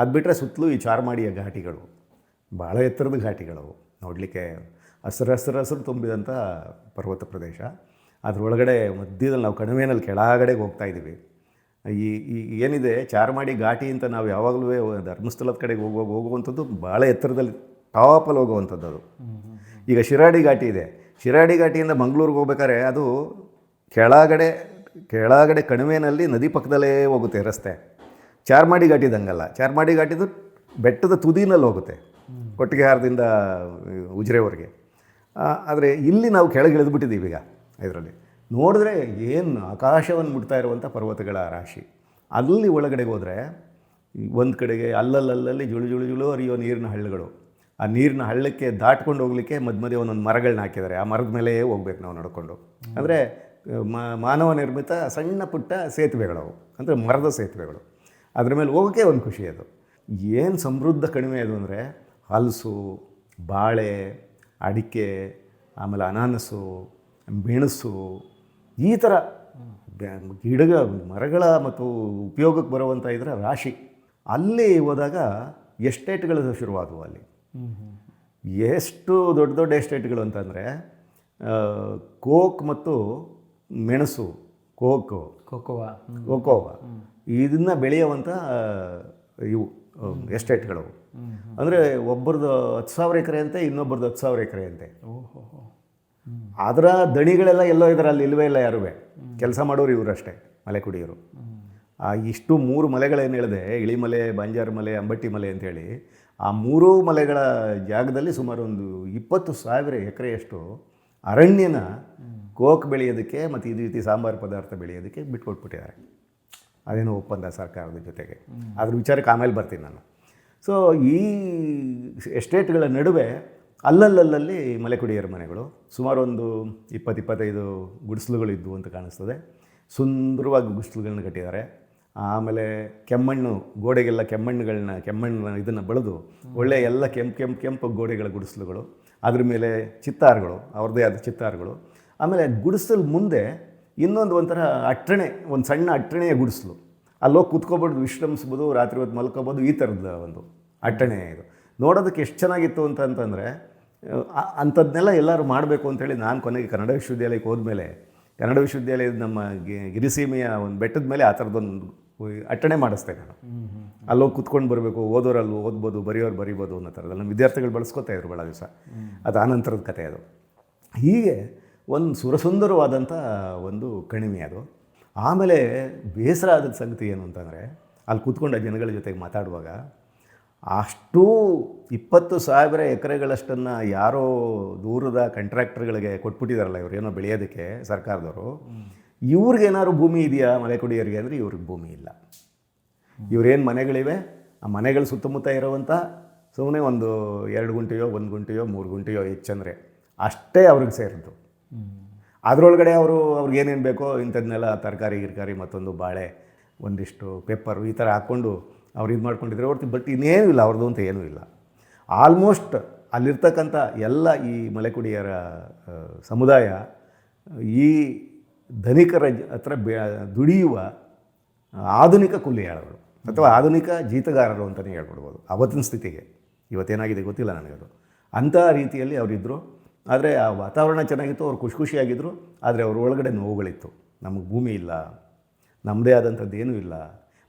ಅದು ಬಿಟ್ಟರೆ ಸುತ್ತಲೂ ಈ ಚಾರ್ಮಾಡಿಯ ಘಾಟಿಗಳು, ಭಾಳ ಎತ್ತರದ ಘಾಟಿಗಳು, ನೋಡಲಿಕ್ಕೆ ಹಸಿರು ತುಂಬಿದಂಥ ಪರ್ವತ ಪ್ರದೇಶ. ಅದರೊಳಗಡೆ ಮಧ್ಯದಲ್ಲಿ ನಾವು ಕಣಿವೆಯಲ್ಲಿ ಕೆಳಗಡೆಗೆ ಹೋಗ್ತಾಯಿದ್ದೀವಿ. ಈ ಏನಿದೆ ಚಾರ್ಮಾಡಿ ಘಾಟಿ ಅಂತ ನಾವು ಯಾವಾಗಲೂ ಧರ್ಮಸ್ಥಳದ ಕಡೆಗೆ ಹೋಗುವಂಥದ್ದು ಭಾಳ ಎತ್ತರದಲ್ಲಿ ಟಾಪಲ್ಲಿ ಹೋಗುವಂಥದ್ದು ಅದು. ಈಗ ಶಿರಾಡಿ ಘಾಟಿ ಇದೆ. ಶಿರಾಡಿ ಘಾಟಿಯಿಂದ ಮಂಗಳೂರಿಗೆ ಹೋಗ್ಬೇಕಾದ್ರೆ ಅದು ಕೆಳಗಡೆ ಕಣಿವೆಯಲ್ಲಿ ನದಿ ಪಕ್ಕದಲ್ಲೇ ಹೋಗುತ್ತೆ ರಸ್ತೆ. ಚಾರ್ಮಾಡಿ ಘಾಟಿದಂಗಲ್ಲ. ಚಾರ್ಮಾಡಿ ಘಾಟಿದು ಬೆಟ್ಟದ ತುದಿನಲ್ಲಿ ಹೋಗುತ್ತೆ, ಕೊಟ್ಟಿಗೆಹಾರದಿಂದ ಉಜಿರೆವರೆಗೆ. ಆದರೆ ಇಲ್ಲಿ ನಾವು ಕೆಳಗೆ ಇಳಿದ್ಬಿಟ್ಟಿದ್ದೀವಿ ಈಗ. ಇದರಲ್ಲಿ ನೋಡಿದ್ರೆ ಏನು ಆಕಾಶವನ್ನು ಮುಟ್ತಾ ಇರುವಂಥ ಪರ್ವತಗಳ ರಾಶಿ. ಅಲ್ಲಿ ಒಳಗಡೆಗೆ ಹೋದರೆ ಒಂದು ಕಡೆಗೆ ಅಲ್ಲಲ್ಲಿ ಜುಳು ಜುಳು ಜುಳು ಹರಿಯೋ ನೀರಿನ ಹಳ್ಳಗಳು. ಆ ನೀರಿನ ಹಳ್ಳಕ್ಕೆ ದಾಟ್ಕೊಂಡು ಹೋಗಲಿಕ್ಕೆ ಮಧ್ಯೆ ಒಂದೊಂದು ಮರಗಳನ್ನ ಹಾಕಿದ್ದಾರೆ. ಆ ಮರದ ಮೇಲೆ ಹೋಗ್ಬೇಕು ನಾವು ನಡ್ಕೊಂಡು. ಅಂದರೆ ಮಾನವ ನಿರ್ಮಿತ ಸಣ್ಣ ಪುಟ್ಟ ಸೇತುವೆಗಳವು, ಅಂದರೆ ಮರದ ಸೇತುವೆಗಳು. ಅದ್ರ ಮೇಲೆ ಹೋಗೋಕ್ಕೆ ಒಂದು ಖುಷಿ ಅದು. ಏನು ಸಮೃದ್ಧ ಕಣಿವೆ ಅದು ಅಂದರೆ ಹಲಸು, ಬಾಳೆ, ಅಡಿಕೆ, ಆಮೇಲೆ ಅನಾನಸು, ಮೆಣಸು, ಈ ಥರ ಮರಗಳ ಮತ್ತು ಉಪಯೋಗಕ್ಕೆ ಬರುವಂಥ ಇದರ ರಾಶಿ. ಅಲ್ಲಿ ಹೋದಾಗ ಎಸ್ಟೇಟ್ಗಳು ಶುರುವಾದವು. ಅಲ್ಲಿ ಎಷ್ಟು ದೊಡ್ಡ ದೊಡ್ಡ ಎಸ್ಟೇಟ್ಗಳು ಅಂತಂದರೆ ಕೋಕ್ ಮತ್ತು ಮೆಣಸು, ಕೋಕೋವಾ ಇದನ್ನು ಬೆಳೆಯುವಂಥ ಇವು ಎಸ್ಟೇಟ್ಗಳು. ಅಂದರೆ ಒಬ್ಬರದ್ದು 10,000 ಎಕರೆ ಅಂತೆ, ಇನ್ನೊಬ್ಬರದ್ದು 10,000 ಎಕರೆ ಅಂತೆ. ಅದರ ದಣಿಗಳೆಲ್ಲ ಎಲ್ಲೋ ಇದರಲ್ಲಿ ಇಲ್ಲವೇ ಇಲ್ಲ. ಯಾರೂ ಕೆಲಸ ಮಾಡೋರು ಇವರಷ್ಟೇ, ಮಲೆ ಕುಡಿಯೋರು. ಇಷ್ಟು 3 ಮಲೆಗಳೇನು ಹೇಳಿದೆ, ಇಳಿಮಲೆ, ಬಂಜಾರ ಮಲೆ, ಅಂಬಟ್ಟಿ ಮಲೆ ಅಂಥೇಳಿ, ಆ 3 ಮಲೆಗಳ ಜಾಗದಲ್ಲಿ ಸುಮಾರು ಒಂದು 20,000 ಎಕರೆಯಷ್ಟು ಅರಣ್ಯನ ಕೋಕ್ ಬೆಳೆಯೋದಕ್ಕೆ ಮತ್ತು ಈ ರೀತಿ ಸಾಂಬಾರು ಪದಾರ್ಥ ಬೆಳೆಯೋದಕ್ಕೆ ಬಿಟ್ಕೊಟ್ಬಿಟ್ಟಿದ್ದಾರೆ. ಅದೇನೋ ಒಪ್ಪಂದ ಸರ್ಕಾರದ ಜೊತೆಗೆ. ಅದ್ರ ವಿಚಾರಕ್ಕೆ ಆಮೇಲೆ ಬರ್ತೀನಿ ನಾನು. ಸೊ ಈ ಎಸ್ಟೇಟ್ಗಳ ನಡುವೆ ಅಲ್ಲಲ್ಲಿ ಮಲೆ ಕುಡಿಯರ ಮನೆಗಳು, ಸುಮಾರು ಒಂದು 20-25 ಗುಡಿಸಲುಗಳಿದ್ವು ಅಂತ ಕಾಣಿಸ್ತದೆ. ಸುಂದರವಾಗಿ ಗುಡಿಸಲುಗಳನ್ನ ಕಟ್ಟಿದ್ದಾರೆ. ಆಮೇಲೆ ಕೆಮ್ಮಣ್ಣು, ಗೋಡೆಗೆಲ್ಲ ಕೆಮ್ಮಣ್ಣು ಇದನ್ನು ಬೆಳೆದು ಒಳ್ಳೆ ಎಲ್ಲ ಕೆಂಪು ಗೋಡೆಗಳ ಗುಡಿಸಲುಗಳು. ಅದ್ರ ಮೇಲೆ ಚಿತ್ತಾರುಗಳು, ಅವ್ರದ್ದೇ ಆದ ಚಿತ್ತಾರುಗಳು. ಆಮೇಲೆ ಗುಡಿಸಲು ಮುಂದೆ ಇನ್ನೊಂದು ಒಂಥರ ಅಟ್ಟಣೆ, ಒಂದು ಸಣ್ಣ ಅಟ್ಟಣೆಯ ಗುಡಿಸಲು. ಅಲ್ಲೋಗಿ ಕೂತ್ಕೊಬೋದು, ವಿಶ್ರಮಿಸ್ಬೋದು, ರಾತ್ರಿ ಹೊತ್ತು ಮಲ್ಕೋಬೋದು. ಈ ಥರದ ಒಂದು ಅಟ್ಟಣೆ ಇದು. ನೋಡೋದಕ್ಕೆ ಎಷ್ಟು ಚೆನ್ನಾಗಿತ್ತು ಅಂತಂದರೆ ಅಂಥದ್ದನ್ನೆಲ್ಲ ಎಲ್ಲರೂ ಮಾಡಬೇಕು ಅಂಥೇಳಿ ನಾನು ಕೊನೆಗೆ ಕನ್ನಡ ವಿಶ್ವವಿದ್ಯಾಲಯಕ್ಕೆ ಹೋದ್ಮೇಲೆ, ಕನ್ನಡ ವಿಶ್ವವಿದ್ಯಾಲಯದ ನಮ್ಮ ಗಿರಿಸೀಮೆಯ ಒಂದು ಬೆಟ್ಟದ ಮೇಲೆ ಆ ಥರದೊಂದು ಅಟ್ಟಣೆ ಮಾಡಿಸ್ತೆ ನಾನು. ಅಲ್ಲೋಗಿ ಕೂತ್ಕೊಂಡು ಬರಬೇಕು, ಓದೋರಲ್ಲಿ ಓದ್ಬೋದು, ಬರೆಯೋರು ಬರಿಬೋದು ಅನ್ನೋ ಥರದಲ್ಲಿ ನಮ್ಮ ವಿದ್ಯಾರ್ಥಿಗಳು ಬಳಸ್ಕೊತಾ ಇದ್ರು ಭಾಳ ದಿವಸ. ಅದು ಆನಂತರದ ಕಥೆ ಅದು. ಹೀಗೆ ಒಂದು ಸುರಸುಂದರವಾದಂಥ ಒಂದು ಕಣಿವೆ ಅದು. ಆಮೇಲೆ ಬೇಸರ ಆದ ಸಂಗತಿ ಏನು ಅಂತಂದರೆ, ಅಲ್ಲಿ ಕೂತ್ಕೊಂಡ ಜನಗಳ ಜೊತೆಗೆ ಮಾತಾಡುವಾಗ ಅಷ್ಟೂ 20,000 ಎಕರೆಗಳಷ್ಟನ್ನು ಯಾರೋ ದೂರದ ಕಾಂಟ್ರಾಕ್ಟರ್ಗಳಿಗೆ ಕೊಟ್ಬಿಟ್ಟಿದಾರಲ್ಲ, ಇವ್ರು ಏನೋ ಬೆಳೆಯೋದಕ್ಕೆ ಸರ್ಕಾರದವರು. ಇವ್ರಿಗೇನಾದ್ರು ಭೂಮಿ ಇದೆಯಾ ಮಲೆ ಕುಡಿಯೋರಿಗೆ ಅಂದರೆ ಇವ್ರಿಗೆ ಭೂಮಿ ಇಲ್ಲ. ಇವ್ರೇನು ಮನೆಗಳಿವೆ, ಆ ಮನೆಗಳ ಸುತ್ತಮುತ್ತ ಇರೋವಂಥ ಸುಮ್ಮನೆ ಒಂದು 2 ಗುಂಟೆಯೋ 1 ಗುಂಟೆಯೋ 3 ಗುಂಟೆಯೋ ಹೆಚ್ಚಂದರೆ ಅಷ್ಟೇ ಅವ್ರಿಗೆ ಸೇರಿದ್ದು. ಅದರೊಳಗಡೆ ಅವ್ರಿಗೇನೇನು ಬೇಕೋ ಇಂಥದ್ದನ್ನೆಲ್ಲ ತರಕಾರಿ ಗಿರ್ಕಾರಿ, ಮತ್ತೊಂದು ಬಾಳೆ, ಒಂದಿಷ್ಟು ಪೆಪ್ಪರು, ಈ ಥರ ಹಾಕ್ಕೊಂಡು ಅವ್ರು ಇದು ಮಾಡ್ಕೊಂಡಿದ್ರೆ ಹೊರತು ಬಟ್ ಇನ್ನೇನೂ ಇಲ್ಲ ಅವ್ರದ್ದು ಅಂತ ಏನೂ ಇಲ್ಲ. ಆಲ್ಮೋಸ್ಟ್ ಅಲ್ಲಿರ್ತಕ್ಕಂಥ ಎಲ್ಲ ಈ ಮಲೆಕುಡಿಯರ ಸಮುದಾಯ ಈ ಧನಿಕರ ಹತ್ರ ದುಡಿಯುವ ಆಧುನಿಕ ಕೂಲಿಯಾಳಗಳು ಅಥವಾ ಆಧುನಿಕ ಜೀತಗಾರರು ಅಂತಲೇ ಹೇಳ್ಕೊಡ್ಬೋದು ಅವತ್ತಿನ ಸ್ಥಿತಿಗೆ. ಇವತ್ತೇನಾಗಿದೆ ಗೊತ್ತಿಲ್ಲ ನನಗದು. ಅಂಥ ರೀತಿಯಲ್ಲಿ ಅವರಿದ್ದರು. ಆದರೆ ಆ ವಾತಾವರಣ ಚೆನ್ನಾಗಿತ್ತು, ಅವ್ರು ಖುಷಿಯಾಗಿದ್ದರು. ಆದರೆ ಅವ್ರ ಒಳಗಡೆ ನೋವುಗಳಿತ್ತು. ನಮಗೆ ಭೂಮಿ ಇಲ್ಲ, ನಮ್ಮದೇ ಆದಂಥದ್ದು ಏನೂ ಇಲ್ಲ.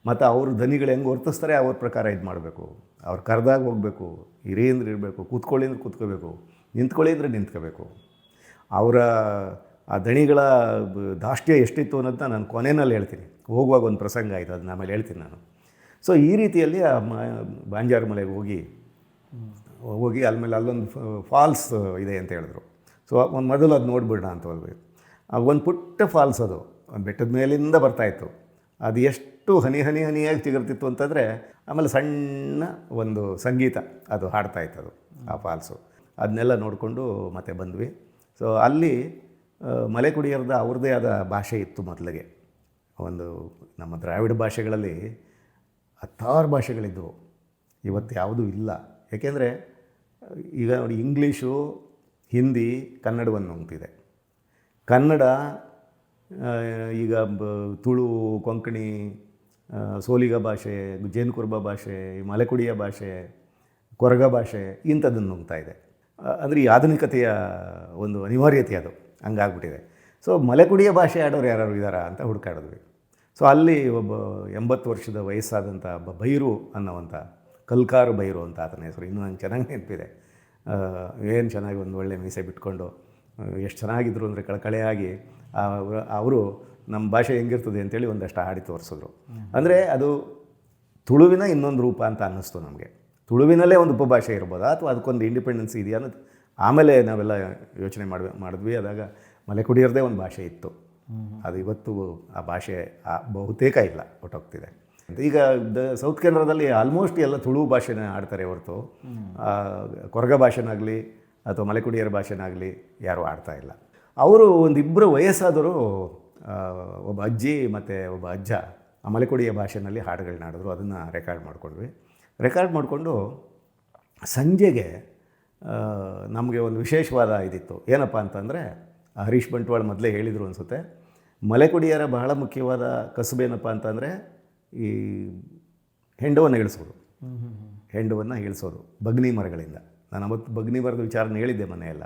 ಮತ್ತು ಅವರು ಧನಿಗಳು ಹೆಂಗೆ ವರ್ತಿಸ್ತಾರೆ ಅವ್ರ ಪ್ರಕಾರ ಇದು ಮಾಡಬೇಕು. ಅವ್ರು ಕರೆದಾಗ ಹೋಗಬೇಕು, ಇರಿ ಅಂದ್ರೆ ಇರಬೇಕು, ಕೂತ್ಕೊಳ್ಳಿ ಅಂದ್ರೆ ಕೂತ್ಕೋಬೇಕು, ನಿಂತ್ಕೊಳ್ಳಿ ಅಂದರೆ ನಿಂತ್ಕೋಬೇಕು. ಅವರ ಆ ದಣಿಗಳ ದಾಷ್ಟ್ಯ ಎಷ್ಟಿತ್ತು ಅನ್ನೋದನ್ನ ನಾನು ಕೊನೆಯಲ್ಲಿ ಹೇಳ್ತೀನಿ. ಹೋಗುವಾಗ ಒಂದು ಪ್ರಸಂಗ ಆಯಿತು, ಅದನ್ನ ಆಮೇಲೆ ಹೇಳ್ತೀನಿ ನಾನು. ಸೊ ಈ ರೀತಿಯಲ್ಲಿ ಆ ಬಾಂಜಾರ ಮಲೆಗೆ ಹೋಗಿ ಆಮೇಲೆ ಅಲ್ಲೊಂದು ಫಾಲ್ಸ್ ಇದೆ ಅಂತ ಹೇಳಿದ್ರು. ಸೊ ಒಂದು ಮೊದಲು ಅದು ನೋಡಿಬಿಡೋಣ ಅಂತ ಹೋದ್ವಿ. ಒಂದು ಪುಟ್ಟ ಫಾಲ್ಸ್ ಅದು ಒಂದು ಬೆಟ್ಟದ ಮೇಲಿಂದ ಬರ್ತಾಯಿತ್ತು. ಅದು ಎಷ್ಟು ಹನಿಯಾಗಿ ಚಿಗುರ್ತಿತ್ತು ಅಂತಂದರೆ, ಆಮೇಲೆ ಸಣ್ಣ ಒಂದು ಸಂಗೀತ ಅದು ಹಾಡ್ತಾಯಿತ್ತು ಅದು, ಆ ಫಾಲ್ಸು. ಅದನ್ನೆಲ್ಲ ನೋಡಿಕೊಂಡು ಮತ್ತೆ ಬಂದ್ವಿ. ಸೊ ಅಲ್ಲಿ ಮಲೆ ಕುಡಿಯರದ ಅವ್ರದ್ದೇ ಆದ ಭಾಷೆ ಇತ್ತು ಮೊದಲಿಗೆ. ಒಂದು ನಮ್ಮ ದ್ರಾವಿಡ ಭಾಷೆಗಳಲ್ಲಿ 10 ಭಾಷೆಗಳಿದ್ದವು. ಇವತ್ತು ಯಾವುದೂ ಇಲ್ಲ. ಏಕೆಂದರೆ ಈಗ ನೋಡಿ, ಇಂಗ್ಲೀಷು, ಹಿಂದಿ, ಕನ್ನಡವನ್ನು ನುಂಗ್ತಿದೆ. ಕನ್ನಡ ಈಗ ತುಳು, ಕೊಂಕಣಿ, ಸೋಲಿಗ ಭಾಷೆ, ಜೇನುಕುರುಬ ಭಾಷೆ, ಮಲೆಕುಡಿಯ ಭಾಷೆ, ಕೊರಗ ಭಾಷೆ ಇಂಥದ್ದನ್ನು ನುಂಗ್ತಾ ಇದೆ. ಅಂದರೆ ಈ ಆಧುನಿಕತೆಯ ಒಂದು ಅನಿವಾರ್ಯತೆ ಅದು ಹಂಗಾಗ್ಬಿಟ್ಟಿದೆ. ಸೊ ಮಲೆಕುಡಿಯ ಭಾಷೆ ಆಡೋರು ಯಾರು ಇದ್ದಾರಾ ಅಂತ ಹುಡುಕಾಡಿದ್ವಿ. ಸೊ ಅಲ್ಲಿ ಒಬ್ಬ 80 ವರ್ಷದ ವಯಸ್ಸಾದಂಥ ಒಬ್ಬ ಬೈರು ಅನ್ನೋವಂಥ, ಕಲ್ಕಾರು ಬೈರು ಅಂತ ಆತನ ಹೆಸರು, ಇನ್ನೂ ನಂಗೆ ಚೆನ್ನಾಗಿ ನೆನಪಿದೆ. ಏನು ಚೆನ್ನಾಗಿ ಒಂದು ಒಳ್ಳೆ ಮೀಸೆ ಬಿಟ್ಕೊಂಡು ಎಷ್ಟು ಚೆನ್ನಾಗಿದ್ರು ಅಂದರೆ ಕಳಕಳೆಯಾಗಿ ಅವರು ನಮ್ಮ ಭಾಷೆ ಹೆಂಗಿರ್ತದೆ ಅಂತೇಳಿ ಒಂದಷ್ಟು ಹಾಡಿ ತೋರಿಸಿದ್ರು. ಅಂದರೆ ಅದು ತುಳುವಿನ ಇನ್ನೊಂದು ರೂಪ ಅಂತ ಅನ್ನಿಸ್ತು ನಮಗೆ. ತುಳುವಿನಲ್ಲೇ ಒಂದು ಉಪಭಾಷೆ ಇರ್ಬೋದಾ ಅಥವಾ ಅದಕ್ಕೊಂದು ಇಂಡಿಪೆಂಡೆನ್ಸ್ ಇದೆಯಾ ಅನ್ನೋದು ಆಮೇಲೆ ನಾವೆಲ್ಲ ಯೋಚನೆ ಮಾಡಿದ್ವಿ. ಆದಾಗ ಮಲೆಕುಡಿಯರದೇ ಒಂದು ಭಾಷೆ ಇತ್ತು. ಅದು ಇವತ್ತು ಆ ಭಾಷೆ ಬಹುತೇಕ ಇಲ್ಲ, ಹೊಟ್ಟೋಗ್ತಿದೆ. ಈಗ ಸೌತ್ ಕೇಂದ್ರದಲ್ಲಿ ಆಲ್ಮೋಸ್ಟ್ ಎಲ್ಲ ತುಳು ಭಾಷೆನ ಆಡ್ತಾರೆ ಹೊರತು ಕೊರಗ ಭಾಷೆನಾಗಲಿ ಅಥವಾ ಮಲೆಕುಡಿಯರ ಭಾಷೆನಾಗಲಿ ಯಾರೂ ಆಡ್ತಾ ಇಲ್ಲ. ಅವರು ಒಂದಿಬ್ಬರು ವಯಸ್ಸಾದವರು, ಒಬ್ಬ ಅಜ್ಜಿ ಮತ್ತು ಒಬ್ಬ ಅಜ್ಜ ಆ ಮಲೆಕುಡಿಯ ಭಾಷೆನಲ್ಲಿ ಹಾಡುಗಳನ್ನ ಆಡಿದ್ರು. ಅದನ್ನು ರೆಕಾರ್ಡ್ ಮಾಡ್ಕೊಂಡ್ವಿ. ರೆಕಾರ್ಡ್ ಮಾಡಿಕೊಂಡು ಸಂಜೆಗೆ ನಮಗೆ ಒಂದು ವಿಶೇಷವಾದ ಇದಿತ್ತು. ಏನಪ್ಪ ಅಂತಂದರೆ, ಹರೀಶ್ ಬಂಟ್ವಾಳ ಮೊದಲೇ ಹೇಳಿದರು ಅನಿಸುತ್ತೆ, ಮಲೆಕುಡಿಯರ ಬಹಳ ಮುಖ್ಯವಾದ ಕಸುಬೇನಪ್ಪ ಅಂತಂದರೆ ಈ ಹೆಂಡವನ್ನು ಇಳಿಸೋದು. ಹೆಂಡವನ್ನು ಇಳಿಸೋದು ಬಗ್ನಿ ಮರಗಳಿಂದ. ನಾನು ಅವತ್ತು ಬಗ್ನಿ ಮರದ ವಿಚಾರನ ಹೇಳಿದ್ದೆ ಮನೆಯೆಲ್ಲ.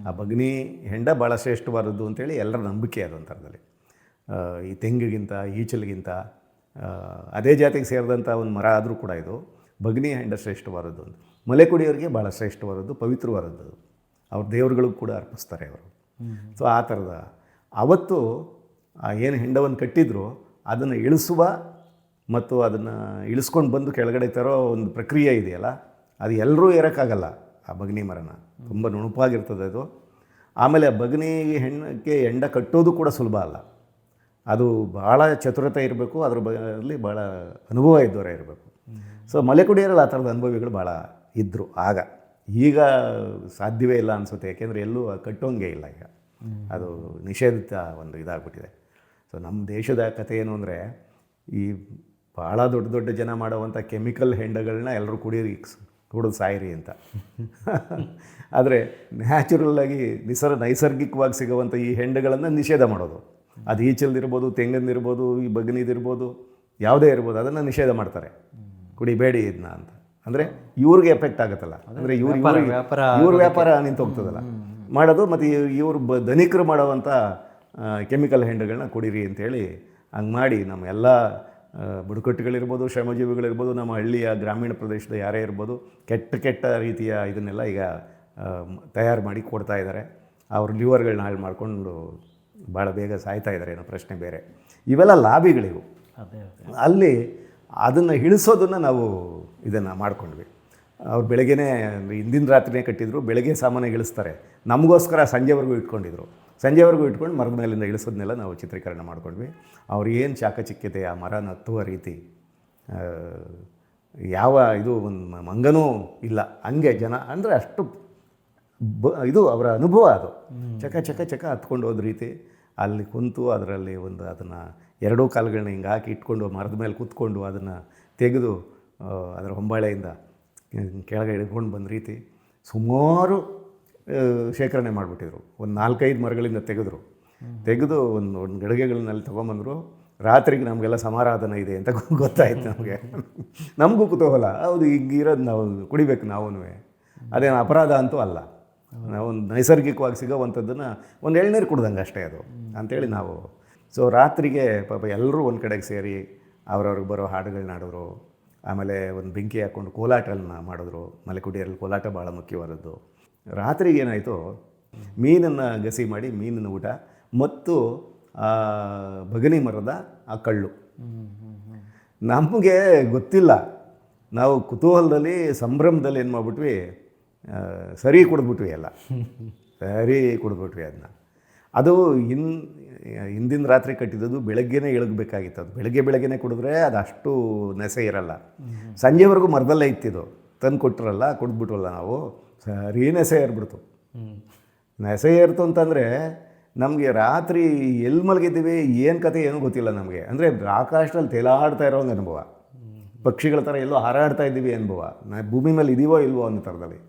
ಆ ಬಗ್ನಿ ಹೆಂಡ ಭಾಳ ಶ್ರೇಷ್ಠವಾದದ್ದು ಅಂತೇಳಿ ಎಲ್ಲರ ನಂಬಿಕೆ ಅದು ಒಂಥರದಲ್ಲಿ. ಈ ತೆಂಗಿಗಿಂತ ಈಚಲಿಗಿಂತ ಅದೇ ಜಾತಿಗೆ ಸೇರಿದಂಥ ಒಂದು ಮರ ಆದರೂ ಕೂಡ ಇದು ಬಗ್ನಿ ಹೆಂಡ ಶ್ರೇಷ್ಠವಾದದ್ದು ಅಂತ. ಮಲೆಕುಡಿಯವರಿಗೆ ಭಾಳ ಶ್ರೇಷ್ಠವಾದದ್ದು, ಪವಿತ್ರವಾದದ್ದು. ಅವ್ರ ದೇವರುಗಳಿಗೂ ಕೂಡ ಅರ್ಪಿಸ್ತಾರೆ ಅವರು. ಸೊ ಆ ಥರದ ಅವತ್ತು ಏನು ಹೆಂಡವನ್ನು ಕಟ್ಟಿದ್ರು ಅದನ್ನು ಇಳಿಸುವ ಮತ್ತು ಅದನ್ನು ಇಳಿಸ್ಕೊಂಡು ಬಂದು ಕೆಳಗಡೆ ತರೋ ಒಂದು ಪ್ರಕ್ರಿಯೆ ಇದೆಯಲ್ಲ, ಅದು ಎಲ್ಲರೂ ಏರೋಕ್ಕಾಗಲ್ಲ. ಆ ಬಗ್ನಿ ಮರನ ತುಂಬ ನುಣುಪಾಗಿರ್ತದೆ ಅದು. ಆಮೇಲೆ ಆ ಬಗ್ನಿ ಹೆಣ್ಣಕ್ಕೆ ಹೆಂಡ ಕಟ್ಟೋದು ಕೂಡ ಸುಲಭ ಅಲ್ಲ. ಅದು ಭಾಳ ಚತುರತೆ ಇರಬೇಕು, ಅದ್ರ ಬಗ್ಗೆ ಭಾಳ ಅನುಭವ ಇದ್ದವರೇ ಇರಬೇಕು. ಸೊ ಮಲೆಕುಡಿಯರಲ್ಲಿ ಆ ಥರದ ಅನುಭವಿಗಳು ಭಾಳ ಇದ್ದರು ಆಗ. ಈಗ ಸಾಧ್ಯವೇ ಇಲ್ಲ ಅನಿಸುತ್ತೆ, ಯಾಕೆಂದರೆ ಎಲ್ಲೂ ಕಟ್ಟೋಂಗೆ ಇಲ್ಲ ಈಗ. ಅದು ನಿಷೇಧಿತ ಒಂದು ಇದಾಗ್ಬಿಟ್ಟಿದೆ. ಸೊ ನಮ್ಮ ದೇಶದ ಕಥೆ ಏನು ಅಂದರೆ, ಈ ಭಾಳ ದೊಡ್ಡ ದೊಡ್ಡ ಜನ ಮಾಡುವಂಥ ಕೆಮಿಕಲ್ ಹೆಂಡಗಳನ್ನ ಎಲ್ಲರೂ ಕುಡಿದು ಸಾಯಿರಿ ಅಂತ. ಆದರೆ ನ್ಯಾಚುರಲ್ಲಾಗಿ ನೈಸರ್ಗಿಕವಾಗಿ ಸಿಗುವಂಥ ಈ ಹೆಂಡಗಳನ್ನು ನಿಷೇಧ ಮಾಡೋದು. ಅದು ಈಚಲ್ದಿರ್ಬೋದು, ತೆಂಗಿಂದಿರ್ಬೋದು, ಈ ಬಗ್ನಿದಿರ್ಬೋದು, ಯಾವುದೇ ಇರ್ಬೋದು, ಅದನ್ನು ನಿಷೇಧ ಮಾಡ್ತಾರೆ. ಕುಡಿಬೇಡಿ ಇದನ್ನ ಅಂತ. ಅಂದರೆ ಇವ್ರಿಗೆ ಎಫೆಕ್ಟ್ ಆಗುತ್ತಲ್ಲ, ಅಂದರೆ ಇವ್ರ ವ್ಯಾಪಾರ ನಿಂತು ಹೋಗ್ತದಲ್ಲ ಮಾಡೋದು. ಮತ್ತು ಇವರು ಧನಿಕರು ಮಾಡುವಂಥ ಕೆಮಿಕಲ್ ಹೆಂಡಗಳನ್ನ ಕುಡೀರಿ ಅಂತೇಳಿ ಹಂಗೆ ಮಾಡಿ ನಮ್ಮ ಎಲ್ಲ ಬುಡಕಟ್ಟುಗಳಿರ್ಬೋದು, ಶ್ರಮಜೀವಿಗಳಿರ್ಬೋದು, ನಮ್ಮ ಹಳ್ಳಿಯ ಗ್ರಾಮೀಣ ಪ್ರದೇಶದ ಯಾರೇ ಇರ್ಬೋದು, ಕೆಟ್ಟ ರೀತಿಯ ಇದನ್ನೆಲ್ಲ ಈಗ ತಯಾರು ಮಾಡಿ ಕೊಡ್ತಾ ಇದ್ದಾರೆ. ಅವ್ರ ಲಿವರ್ಗಳನ್ನ ಹಾಳು ಮಾಡಿಕೊಂಡು ಭಾಳ ಬೇಗ ಸಾಯ್ತಾ ಇದ್ದಾರೆ, ಏನೋ ಪ್ರಶ್ನೆ ಬೇರೆ. ಇವೆಲ್ಲ ಲಾಬಿಗಳಿವು. ಅಲ್ಲಿ ಅದನ್ನು ಇಳಿಸೋದನ್ನು ನಾವು ಇದನ್ನು ಮಾಡ್ಕೊಂಡ್ವಿ. ಅವ್ರು ಬೆಳಗ್ಗೆನೇ ಹಿಂದಿನ ರಾತ್ರಿನೇ ಕಟ್ಟಿದ್ರು, ಬೆಳಗ್ಗೆ ಸಾಮಾನ್ಯ ಇಳಿಸ್ತಾರೆ. ನಮಗೋಸ್ಕರ ಸಂಜೆವರೆಗೂ ಇಟ್ಕೊಂಡಿದ್ರು. ಸಂಜೆವರೆಗೂ ಇಟ್ಕೊಂಡು ಮರದ ಮೇಲಿಂದ ಇಳಿಸೋದನ್ನೆಲ್ಲ ನಾವು ಚಿತ್ರೀಕರಣ ಮಾಡ್ಕೊಂಡ್ವಿ. ಅವ್ರು ಏನು ಚಾಕಚಿಕ್ಯತೆ, ಆ ಮರನ ಹತ್ತುವ ರೀತಿ, ಯಾವ ಇದು ಒಂದು ಮಂಗನೂ ಇಲ್ಲ ಹಂಗೆ ಜನ ಅಂದರೆ ಅಷ್ಟು ಇದು ಅವರ ಅನುಭವ. ಅದು ಚಕ ಹತ್ಕೊಂಡು ಹೋದ ರೀತಿ ಅಲ್ಲಿ ಕುಂತು ಅದರಲ್ಲಿ ಒಂದು ಅದನ್ನು ಎರಡೂ ಕಾಲುಗಳನ್ನ ಹಿಂಗೆ ಹಾಕಿ ಇಟ್ಕೊಂಡು ಮರದ ಮೇಲೆ ಕೂತ್ಕೊಂಡು ಅದನ್ನು ತೆಗೆದು ಅದರ ಹೊಂಬಾಳೆಯಿಂದ ಕೆಳಗೆ ಹಿಡ್ಕೊಂಡು ಬಂದ ರೀತಿ ಸುಮಾರು ಶೇಖರಣೆ ಮಾಡಿಬಿಟ್ಟಿದ್ರು. ಒಂದು 4-5 ಮರಗಳಿಂದ ತೆಗೆದು ಒಂದು ಗಡಿಗೆಗಳನ್ನಲ್ಲಿ ತೊಗೊಂಬಂದರು. ರಾತ್ರಿಗೆ ನಮಗೆಲ್ಲ ಸಮಾರಾಧನೆ ಇದೆ ಅಂತ ಗೊತ್ತಾಯ್ತು ನಮಗೆ. ನಮಗೂ ಕುತೂಹಲ, ಹೌದು ಹಿಂಗಿರೋದು ನಾವು ಕುಡಿಬೇಕು ನಾವೂ. ಅದೇನು ಅಪರಾಧ ಅಂತೂ ಅಲ್ಲ. ನಾವು ಒಂದು ನೈಸರ್ಗಿಕವಾಗಿ ಸಿಗೋವಂಥದ್ದನ್ನು ಒಂದು ಎಳ್ನೀರು ಕುಡ್ದಂಗೆ ಅಷ್ಟೇ ಅದು ಅಂಥೇಳಿ ನಾವು. ಸೊ ರಾತ್ರಿಗೆ ಪಾಪ ಎಲ್ಲರೂ ಒಂದು ಕಡೆಗೆ ಸೇರಿ ಅವ್ರವ್ರಿಗೆ ಬರೋ ಹಾಡುಗಳನ್ನ ಆಡಿದ್ರು. ಆಮೇಲೆ ಒಂದು ಬೆಂಕಿ ಹಾಕ್ಕೊಂಡು ಕೋಲಾಟಗಳನ್ನ ಮಾಡಿದ್ರು. ಮಲೆಕುಡಿಯಲ್ಲಿ ಕೋಲಾಟ ಭಾಳ ಮುಖ್ಯವಾದದ್ದು. ರಾತ್ರಿಗೆ ಏನಾಯಿತು, ಮೀನನ್ನು ಗಸಿ ಮಾಡಿ ಮೀನಿನ ಊಟ ಮತ್ತು ಬಗನಿ ಮರದ ಆ ಕಳ್ಳು. ನಮಗೆ ಗೊತ್ತಿಲ್ಲ, ನಾವು ಕುತೂಹಲದಲ್ಲಿ ಸಂಭ್ರಮದಲ್ಲಿ ಏನು ಮಾಡಿಬಿಟ್ವಿ, ಸರಿ ಕುಡಿದ್ಬಿಟ್ವಿ ಅದನ್ನ. ಅದು ಹಿಂದಿನ ರಾತ್ರಿ ಕಟ್ಟಿದ್ದು ಬೆಳಗ್ಗೆನೇ ಇಳಗಬೇಕಾಗಿತ್ತು. ಅದು ಬೆಳಗ್ಗೆನೇ ಕುಡಿದ್ರೆ ಅದು ಅಷ್ಟು ನೆಸೆ ಇರಲ್ಲ. ಸಂಜೆವರೆಗೂ ಮರದಲ್ಲೇ ಇತ್ತಿದ್ದು, ತಂದು ಕೊಟ್ಟರಲ್ಲ, ಕುಡಿದ್ಬಿಟ್ವಲ್ಲ ನಾವು, ಸರಿ ನೆಸೆ ಏರ್ಬಿಡ್ತು. ನೆಸೆ ಏರ್ತು ಅಂತಂದರೆ ನಮಗೆ ರಾತ್ರಿ ಎಲ್ಲಿ ಮಲಗಿದ್ದೀವಿ, ಏನು ಕತೆ ಏನೂ ಗೊತ್ತಿಲ್ಲ ನಮಗೆ. ಅಂದರೆ ಆಕಾಶದಲ್ಲಿ ತೇಲಾಡ್ತಾ ಇರೋಂಗೆ ಅನುಭವ, ಪಕ್ಷಿಗಳ ಥರ ಎಲ್ಲೋ ಹಾರಾಡ್ತಾ ಇದ್ದೀವಿ ಅನುಭವ, ಭೂಮಿ ಮೇಲೆ ಇದೀವೋ ಇಲ್ವೋ ಅನ್ನೋ ಥರದಲ್ಲಿ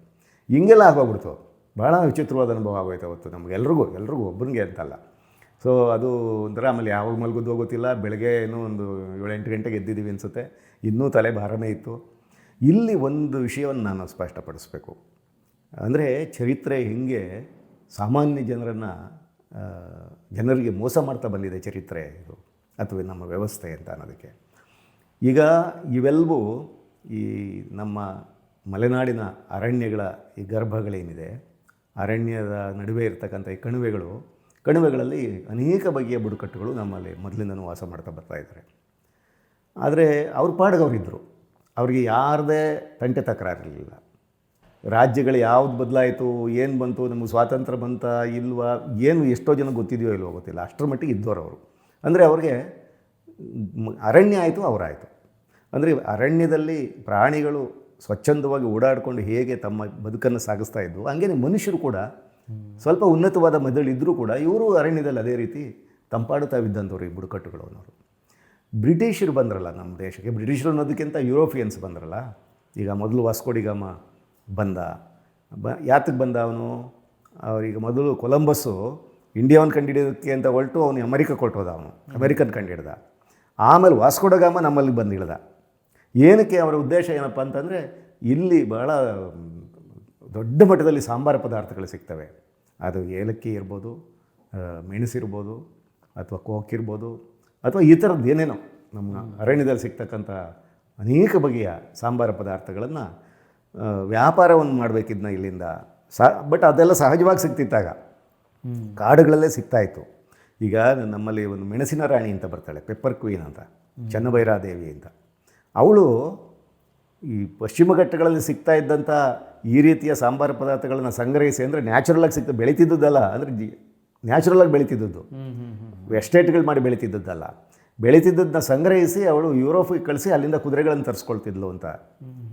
ಹಿಂಗೆಲ್ಲ ಆಗೋಗ್ಬಿಡ್ತು. ಭಾಳ ವಿಚಿತ್ರವಾದ ಅನುಭವ ಆಗೋಯ್ತು ಅವತ್ತು ನಮಗೆಲ್ರಿಗೂ ಒಬ್ಬನಿಗೆ ಅಂತಲ್ಲ. ಸೊ ಅದು ಒಂಥರ. ಆಮೇಲೆ ಯಾವಾಗ ಮಲಗೋದು ಗೊತ್ತಿಲ್ಲ. ಬೆಳಗ್ಗೆ ಏನೋ ಒಂದು 7-8 ಗಂಟೆಗೆ ಎದ್ದಿದ್ದೀವಿ ಅನಿಸುತ್ತೆ. ಇನ್ನೂ ತಲೆ ಭಾರನೇ ಇತ್ತು. ಇಲ್ಲಿ ಒಂದು ವಿಷಯವನ್ನು ನಾನು ಸ್ಪಷ್ಟಪಡಿಸ್ಬೇಕು. ಅಂದರೆ ಚರಿತ್ರೆ ಹಿಂಗೆ ಸಾಮಾನ್ಯ ಜನರಿಗೆ ಮೋಸ ಮಾಡ್ತಾ ಬಂದಿದೆ ಚರಿತ್ರೆ ಇದು, ಅಥವಾ ನಮ್ಮ ವ್ಯವಸ್ಥೆ ಅಂತ ಅನ್ನೋದಕ್ಕೆ. ಈಗ ಇವೆಲ್ಲವೂ ಈ ನಮ್ಮ ಮಲೆನಾಡಿನ ಅರಣ್ಯಗಳ ಈ ಗರ್ಭಗಳೇನಿದೆ, ಅರಣ್ಯದ ನಡುವೆ ಇರ್ತಕ್ಕಂಥ ಈ ಕಣಿವೆಗಳಲ್ಲಿ ಅನೇಕ ಬಗೆಯ ಬುಡಕಟ್ಟುಗಳು ನಮ್ಮಲ್ಲಿ ಮೊದಲಿಂದನೂ ವಾಸ ಮಾಡ್ತಾ ಬರ್ತಾಯಿದ್ದಾರೆ. ಆದರೆ ಅವ್ರ ಪಾಡ್ಗವ್ರಿದ್ದರು. ಅವ್ರಿಗೆ ಯಾರದೇ ತಂಟೆ ತಕರಾರಿರಲಿಲ್ಲ. ರಾಜ್ಯಗಳು ಯಾವ್ದು ಬದಲಾಯಿತು, ಏನು ಬಂತು, ನಮಗೆ ಸ್ವಾತಂತ್ರ್ಯ ಬಂತ ಇಲ್ವಾ, ಏನು ಎಷ್ಟೋ ಜನ ಗೊತ್ತಿದೆಯೋ ಇಲ್ವೋ ಗೊತ್ತಿಲ್ಲ, ಅಷ್ಟರ ಮಟ್ಟಿಗೆ ಇದ್ದವರು ಅವರು. ಅಂದರೆ ಅವ್ರಿಗೆ ಅರಣ್ಯ ಆಯಿತು, ಅವರಾಯಿತು. ಅಂದರೆ ಅರಣ್ಯದಲ್ಲಿ ಪ್ರಾಣಿಗಳು ಸ್ವಚ್ಛಂದವಾಗಿ ಓಡಾಡಿಕೊಂಡು ಹೇಗೆ ತಮ್ಮ ಬದುಕನ್ನು ಸಾಗಿಸ್ತಾ ಇದ್ವು, ಹಂಗೆ ಮನುಷ್ಯರು ಕೂಡ ಸ್ವಲ್ಪ ಉನ್ನತವಾದ ಮೆದುಳಿದ್ದರೂ ಕೂಡ ಇವರು ಅರಣ್ಯದಲ್ಲಿ ಅದೇ ರೀತಿ ತಂಪಾಡುತ್ತಾವಿದ್ದಂಥವ್ರು ಈ ಬುಡಕಟ್ಟುಗಳು ಅನ್ನೋರು. ಬ್ರಿಟಿಷರು ಬಂದ್ರಲ್ಲ ನಮ್ಮ ದೇಶಕ್ಕೆ, ಬ್ರಿಟಿಷರು ಅನ್ನೋದಕ್ಕಿಂತ ಯುರೋಪಿಯನ್ಸ್ ಬಂದ್ರಲ್ಲ. ಈಗ ಮೊದಲು ವಾಸ್ಕೋ ಡಿ ಗಾಮ ಬಂದ, ಯಾತಕ್ಕೆ ಬಂದ ಅವನು? ಅವ್ರೀಗ ಮೊದಲು ಕೊಲಂಬಸ್ಸು ಇಂಡಿಯಾವನ್ನು ಕಂಡುಹಿಡಿಯೋದಕ್ಕೆ ಅಂತ ಹೊರಟು ಅವನು ಅಮೆರಿಕ ಕೊಟ್ಟೋದ, ಅವನು ಅಮೆರಿಕನ್ ಕಂಡುಹಿಡ್ದ. ಆಮೇಲೆ ವಾಸ್ಕೋ ಡಿ ಗಾಮ ನಮ್ಮಲ್ಲಿ ಬಂದು ಇಳ್ದ. ಏನಕ್ಕೆ ಅವರ ಉದ್ದೇಶ ಏನಪ್ಪ ಅಂತಂದರೆ, ಇಲ್ಲಿ ಭಾಳ ದೊಡ್ಡ ಮಟ್ಟದಲ್ಲಿ ಸಾಂಬಾರ ಪದಾರ್ಥಗಳು ಸಿಗ್ತವೆ. ಅದು ಏಲಕ್ಕಿ ಇರ್ಬೋದು, ಮೆಣಸಿರ್ಬೋದು, ಅಥವಾ ಕೋಕ್ ಇರ್ಬೋದು, ಅಥವಾ ಈ ಥರದ್ದು ಏನೇನೋ ನಮ್ಮ ಅರಣ್ಯದಲ್ಲಿ ಸಿಗ್ತಕ್ಕಂಥ ಅನೇಕ ಬಗೆಯ ಸಾಂಬಾರ ಪದಾರ್ಥಗಳನ್ನು ವ್ಯಾಪಾರವನ್ನು ಮಾಡಬೇಕಿದ್ನ ಇಲ್ಲಿಂದ ಬಟ್ ಅದೆಲ್ಲ ಸಹಜವಾಗಿ ಸಿಗ್ತಿತ್ತಾಗ, ಕಾಡುಗಳಲ್ಲೇ ಸಿಗ್ತಾಯಿತ್ತು. ಈಗ ನಮ್ಮಲ್ಲಿ ಒಂದು ಮೆಣಸಿನ ರಾಣಿ ಅಂತ ಬರ್ತಾಳೆ, ಪೆಪ್ಪರ್ ಕ್ವೀನ್ ಅಂತ, ಚನ್ನಭೈರಾದೇವಿ ಅಂತ. ಅವಳು ಈ ಪಶ್ಚಿಮ ಘಟ್ಟಗಳಲ್ಲಿ ಸಿಗ್ತಾ ಇದ್ದಂಥ ಈ ರೀತಿಯ ಸಾಂಬಾರು ಪದಾರ್ಥಗಳನ್ನು ಸಂಗ್ರಹಿಸಿ, ಅಂದರೆ ನ್ಯಾಚುರಲಾಗಿ ಬೆಳೀತಿದ್ದದ್ದಲ್ಲ, ಅಂದರೆ ನ್ಯಾಚುರಲಾಗಿ ಬೆಳೀತಿದ್ದದ್ದು, ಎಸ್ಟೇಟ್ಗಳು ಮಾಡಿ ಬೆಳೀತಿದ್ದದ್ದಲ್ಲ, ಬೆಳೀತಿದ್ದದನ್ನ ಸಂಗ್ರಹಿಸಿ ಅವಳು ಯುರೋಪಿಗೆ ಕಳಿಸಿ ಅಲ್ಲಿಂದ ಕುದುರೆಗಳನ್ನು ತರಿಸ್ಕೊಳ್ತಿದ್ಲು ಅಂತ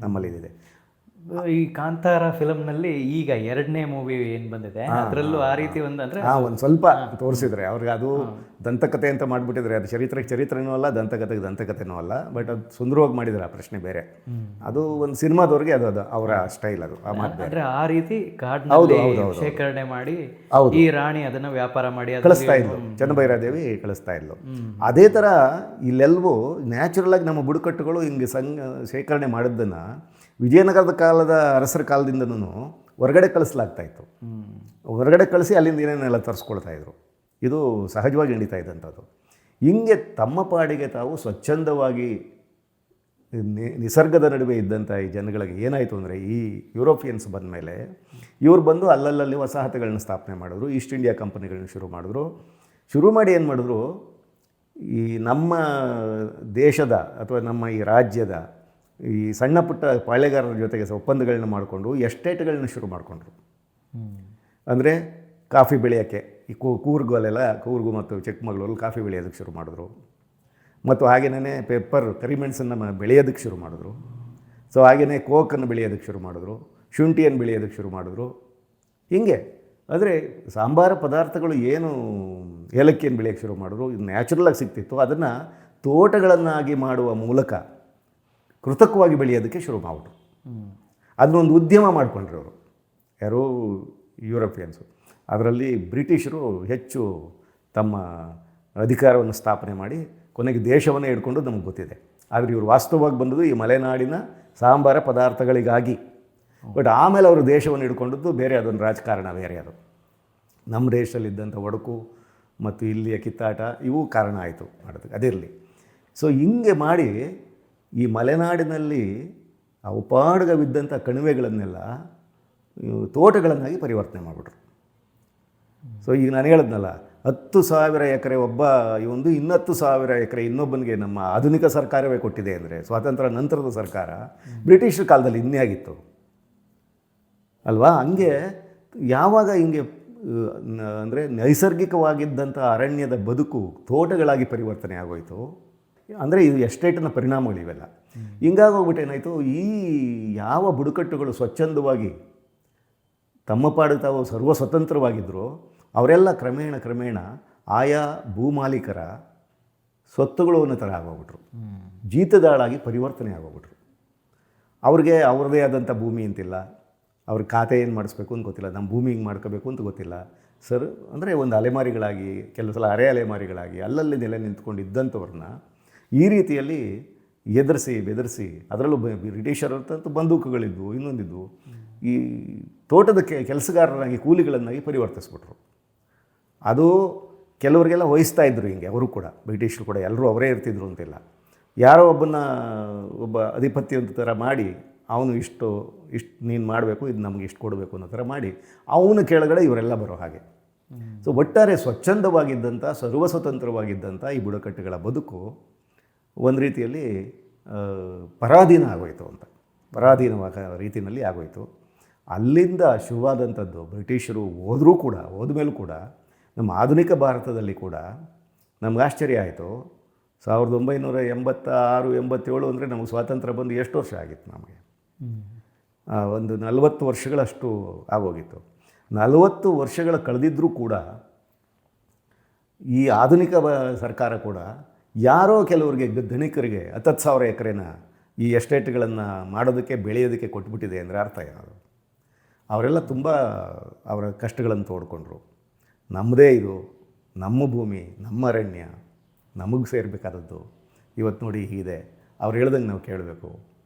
ನಮ್ಮಲ್ಲಿದೆ. ಈ ಕಾಂತಾರ ಫಿಲಮ್ನಲ್ಲಿ ಈಗ 2ನೇ ಮೂವಿ ಏನು ಬಂದಿದೆ ಅದರಲ್ಲೂ ಆ ರೀತಿ ಅಂದರೆ ಒಂದು ಸ್ವಲ್ಪ ತೋರಿಸಿದ್ರೆ ಅವ್ರಿಗೆ ಅದು ದಂತಕಥೆ ಅಂತ ಮಾಡಿಬಿಟ್ಟಿದ್ರೆ, ಅದು ಚರಿತ್ರೆನೂ ಅಲ್ಲ, ದಂತಕಥೆನೂ ಅಲ್ಲ, ಬಟ್ ಅದು ಸುಂದರವಾಗಿ ಮಾಡಿದ್ರೆ ಆ ಪ್ರಶ್ನೆ ಬೇರೆ. ಅದು ಒಂದು ಸಿನಿಮಾದವ್ರಿಗೆ ಅದು ಅವರ ಸ್ಟೈಲ್, ಅದು ಆ ಮಾತು ಬೇರೆ. ಆ ರೀತಿ ಕಾಡಿನಲ್ಲಿ ಶೇಖರಣೆ ಮಾಡಿ ಈ ರಾಣಿ ಅದನ್ನು ವ್ಯಾಪಾರ ಮಾಡಿ ಕಳಿಸ್ತಾ ಇದ್ಲು, ಚನ್ನಭೈರಾದೇವಿ ಕಳಿಸ್ತಾ ಇದ್ಲು. ಅದೇ ಥರ ಇಲ್ಲೆಲ್ಲವೂ ನ್ಯಾಚುರಲ್ ಆಗಿ ನಮ್ಮ ಬುಡಕಟ್ಟುಗಳು ಹಿಂಗೆ ಶೇಖರಣೆ ಮಾಡಿದ್ದನ್ನು ವಿಜಯನಗರದ ಕಾಲದ ಅರಸರ ಕಾಲದಿಂದನೂ ಹೊರಗಡೆ ಕಳಿಸ್ಲಾಗ್ತಾಯಿತ್ತು. ಹೊರಗಡೆ ಕಳಿಸಿ ಅಲ್ಲಿಂದ ಏನೇನೆಲ್ಲ ತರಿಸ್ಕೊಳ್ತಾಯಿದ್ರು. ಇದು ಸಹಜವಾಗಿ ನಡೀತಾ ಇದ್ದಂಥದ್ದು. ಹಿಂಗೆ ತಮ್ಮ ಪಾಡಿಗೆ ತಾವು ಸ್ವಚ್ಛಂದವಾಗಿ ನಿಸರ್ಗದ ನಡುವೆ ಇದ್ದಂಥ ಈ ಜನಗಳಿಗೆ ಏನಾಯಿತು ಅಂದರೆ, ಈ ಯುರೋಪಿಯನ್ಸ್ ಬಂದ ಮೇಲೆ ಇವ್ರು ಬಂದು ಅಲ್ಲಲ್ಲಿ ವಸಾಹತುಗಳನ್ನ ಸ್ಥಾಪನೆ ಮಾಡಿದ್ರು, ಈಸ್ಟ್ ಇಂಡಿಯಾ ಕಂಪನಿಗಳನ್ನ ಶುರು ಮಾಡಿ ಏನು ಮಾಡಿದ್ರು, ಈ ನಮ್ಮ ದೇಶದ ಅಥವಾ ನಮ್ಮ ಈ ರಾಜ್ಯದ ಈ ಸಣ್ಣ ಪುಟ್ಟ ಪಾಳೆಗಾರರ ಜೊತೆಗೆ ಒಪ್ಪಂದಗಳನ್ನ ಮಾಡಿಕೊಂಡು ಎಸ್ಟೇಟ್ಗಳನ್ನ ಶುರು ಮಾಡಿಕೊಂಡ್ರು. ಅಂದರೆ ಕಾಫಿ ಬೆಳೆಯೋಕ್ಕೆ ಈ ಕೂರ್ಗು ಮತ್ತು ಚಿಕ್ಕಮಗಳೂರಲ್ಲಿ ಕಾಫಿ ಬೆಳೆಯೋದಕ್ಕೆ ಶುರು ಮಾಡಿದ್ರು. ಮತ್ತು ಹಾಗೆಯೇ ಪೆಪ್ಪರ್ ಕರಿಮೆಣಸನ್ನು ಬೆಳೆಯೋದಕ್ಕೆ ಶುರು ಮಾಡಿದ್ರು. ಸೊ ಹಾಗೆಯೇ ಕೋಕನ್ನು ಬೆಳೆಯೋದಕ್ಕೆ ಶುರು ಮಾಡಿದ್ರು, ಶುಂಠಿಯನ್ನು ಬೆಳೆಯೋದಕ್ಕೆ ಶುರು ಮಾಡಿದ್ರು. ಹೀಗೆ ಅಂದರೆ ಸಾಂಬಾರ ಪದಾರ್ಥಗಳು ಏನು ಏಲಕ್ಕಿಯನ್ನು ಬೆಳೆಯೋಕ್ಕೆ ಶುರು ಮಾಡಿದ್ರು, ಇದು ನ್ಯಾಚುರಲಾಗಿ ಸಿಗ್ತಿತ್ತು, ಅದನ್ನು ತೋಟಗಳನ್ನಾಗಿ ಮಾಡುವ ಮೂಲಕ ಕೃತಕವಾಗಿ ಬೆಳೆಯೋದಕ್ಕೆ ಶುರು ಮಾಡಿಬಿಟ್ರು. ಅದನ್ನೊಂದು ಉದ್ಯಮ ಮಾಡಿಕೊಂಡ್ರು ಅವರು, ಯಾರೋ ಯುರೋಪಿಯನ್ಸು. ಅದರಲ್ಲಿ ಬ್ರಿಟಿಷರು ಹೆಚ್ಚು ತಮ್ಮ ಅಧಿಕಾರವನ್ನು ಸ್ಥಾಪನೆ ಮಾಡಿ ಕೊನೆಗೆ ದೇಶವನ್ನೇ ಹಿಡ್ಕೊಂಡು ನಮಗೆ ಗೊತ್ತಿದೆ. ಆದರೆ ಇವರು ವಾಸ್ತವವಾಗಿ ಬಂದದ್ದು ಈ ಮಲೆನಾಡಿನ ಸಾಂಬಾರ ಪದಾರ್ಥಗಳಿಗಾಗಿ. ಬಟ್ ಆಮೇಲೆ ಅವರು ದೇಶವನ್ನು ಹಿಡ್ಕೊಂಡದ್ದು ಬೇರೆ, ಅದೊಂದು ರಾಜಕಾರಣ ಬೇರೆ. ಅದು ನಮ್ಮ ದೇಶದಲ್ಲಿದ್ದಂಥ ಒಡಕು ಮತ್ತು ಇಲ್ಲಿಯ ಕಿತ್ತಾಟ ಇವು ಕಾರಣ ಆಯಿತು ಮಾಡೋದಕ್ಕೆ, ಅದಿರಲಿ. ಸೊ ಹಿಂಗೆ ಮಾಡಿ ಈ ಮಲೆನಾಡಿನಲ್ಲಿ ಆ ಉಪಾಡುಗವಿದ್ದಂಥ ಕಣಿವೆಗಳನ್ನೆಲ್ಲ ತೋಟಗಳನ್ನಾಗಿ ಪರಿವರ್ತನೆ ಮಾಡಿಬಿಟ್ರು. ಸೊ ಈಗ ನಾನು ಹೇಳಿದ್ನಲ್ಲ, 10,000 ಎಕರೆ ಒಬ್ಬ ಇವೊಂದು, 10,000 ಎಕರೆ ಇನ್ನೊಬ್ಬನಿಗೆ ನಮ್ಮ ಆಧುನಿಕ ಸರ್ಕಾರವೇ ಕೊಟ್ಟಿದೆ ಅಂದರೆ, ಸ್ವಾತಂತ್ರ್ಯ ನಂತರದ ಸರ್ಕಾರ, ಬ್ರಿಟಿಷರ ಕಾಲದಲ್ಲಿ ಇನ್ನೇ ಆಗಿತ್ತು ಅಲ್ವಾ? ಹಂಗೆ ಯಾವಾಗ ಹಿಂಗೆ ಅಂದರೆ ನೈಸರ್ಗಿಕವಾಗಿದ್ದಂಥ ಅರಣ್ಯದ ಬದುಕು ತೋಟಗಳಾಗಿ ಪರಿವರ್ತನೆ ಆಗೋಯಿತು ಅಂದರೆ, ಇದು ಎಸ್ಟೇಟಿನ ಪರಿಣಾಮಗಳು ಇವೆಲ್ಲ. ಹಿಂಗಾಗೋಗ್ಬಿಟ್ಟು ಏನಾಯಿತು, ಈ ಯಾವ ಬುಡಕಟ್ಟುಗಳು ಸ್ವಚ್ಛಂದವಾಗಿ ತಮ್ಮ ಪಾಡು ತಾವು ಸರ್ವ ಸ್ವತಂತ್ರವಾಗಿದ್ದರು, ಅವರೆಲ್ಲ ಕ್ರಮೇಣ ಆಯಾ ಭೂಮಾಲೀಕರ ಸ್ವತ್ತುಗಳು ಅನ್ನೋ ಥರ ಆಗೋಗ್ಬಿಟ್ರು, ಜೀತದಾಳಾಗಿ ಪರಿವರ್ತನೆ ಆಗೋಗ್ಬಿಟ್ರು. ಅವ್ರಿಗೆ ಅವ್ರದ್ದೇ ಆದಂಥ ಭೂಮಿ ಅಂತಿಲ್ಲ, ಅವ್ರ ಖಾತೆ ಏನು ಮಾಡಿಸ್ಬೇಕು ಅಂತ ಗೊತ್ತಿಲ್ಲ, ನಮ್ಮ ಭೂಮಿ ಹಿಂಗೆ ಮಾಡ್ಕೋಬೇಕು ಅಂತ ಗೊತ್ತಿಲ್ಲ ಸರ್. ಅಂದರೆ ಒಂದು ಅಲೆಮಾರಿಗಳಾಗಿ, ಕೆಲವು ಸಲ ಅಲೆಮಾರಿಗಳಾಗಿ ಅಲ್ಲಲ್ಲಿ ನೆಲೆ ನಿಂತ್ಕೊಂಡಿದ್ದಂಥವ್ರನ್ನ ಈ ರೀತಿಯಲ್ಲಿ ಬೆದರಿಸಿ ಅದರಲ್ಲೂ ಬ್ರಿಟಿಷರಂತೂ ಬಂದೂಕುಗಳಿದ್ವು, ಇನ್ನೊಂದಿದ್ವು, ಈ ತೋಟದ ಕೆಲಸಗಾರರಾಗಿ ಕೂಲಿಗಳನ್ನಾಗಿ ಪರಿವರ್ತಿಸ್ಬಿಟ್ರು. ಅದು ಕೆಲವರಿಗೆಲ್ಲ ವಹಿಸ್ತಾ ಇದ್ದರು ಹಿಂಗೆ, ಅವರು ಕೂಡ ಬ್ರಿಟಿಷರು ಕೂಡ ಎಲ್ಲರೂ ಅವರೇ ಇರ್ತಿದ್ರು ಅಂತಿಲ್ಲ. ಯಾರೋ ಒಬ್ಬ ಅಧಿಪತ್ಯ ಥರ ಮಾಡಿ, ಅವನು ಇಷ್ಟು ನೀನು ಮಾಡಬೇಕು, ಇದು ನಮಗೆ ಇಷ್ಟು ಕೊಡಬೇಕು ಅನ್ನೋ ಥರ ಮಾಡಿ ಅವನ ಕೆಳಗಡೆ ಇವರೆಲ್ಲ ಬರೋ ಹಾಗೆ. ಸೊ ಒಟ್ಟಾರೆ ಸ್ವಚ್ಛಂದವಾಗಿದ್ದಂಥ ಸರ್ವಸ್ವತಂತ್ರವಾಗಿದ್ದಂಥ ಈ ಬುಡಕಟ್ಟುಗಳ ಬದುಕು ಒಂದು ರೀತಿಯಲ್ಲಿ ಪರಾಧೀನ ಆಗೋಯಿತು ಅಂತ, ಪರಾಧೀನವಾದ ರೀತಿಯಲ್ಲಿ ಆಗೋಯಿತು. ಅಲ್ಲಿಂದ ಶುರುವಾದಂಥದ್ದು ಬ್ರಿಟಿಷರು ಹೋದ್ಮೇಲೂ ಕೂಡ ನಮ್ಮ ಆಧುನಿಕ ಭಾರತದಲ್ಲಿ ಕೂಡ ನಮ್ಗೆ ಆಶ್ಚರ್ಯ ಆಯಿತು. 1986, 87 ಅಂದರೆ ನಮಗೆ ಸ್ವಾತಂತ್ರ್ಯ ಬಂದು ಎಷ್ಟು ವರ್ಷ ಆಗಿತ್ತು ನಮಗೆ? ಒಂದು 40 ವರ್ಷಗಳಷ್ಟು ಆಗೋಗಿತ್ತು. 40 ವರ್ಷಗಳ ಕಳೆದಿದ್ದರೂ ಕೂಡ ಈ ಆಧುನಿಕ ಸರ್ಕಾರ ಕೂಡ ಯಾರೋ ಕೆಲವರಿಗೆ ಧನಿಕರಿಗೆ 10,000 ಎಕರೆನ ಈ ಎಸ್ಟೇಟ್ಗಳನ್ನು ಮಾಡೋದಕ್ಕೆ ಬೆಳೆಯೋದಕ್ಕೆ ಕೊಟ್ಬಿಟ್ಟಿದೆ ಅಂದರೆ ಅರ್ಥ ಏನದು? ಅವರೆಲ್ಲ ತುಂಬ ಅವರ ಕಷ್ಟಗಳನ್ನು ತೋಡ್ಕೊಂಡ್ರು. ನಮ್ಮದೇ ಇದು, ನಮ್ಮ ಭೂಮಿ, ನಮ್ಮ ಅರಣ್ಯ, ನಮಗೆ ಸೇರಬೇಕಾದದ್ದು. ಇವತ್ತು ನೋಡಿ ಹೀಗಿದೆ. ಅವ್ರು ಹೇಳ್ದಂಗೆ ನಾವು ಕೇಳಬೇಕು.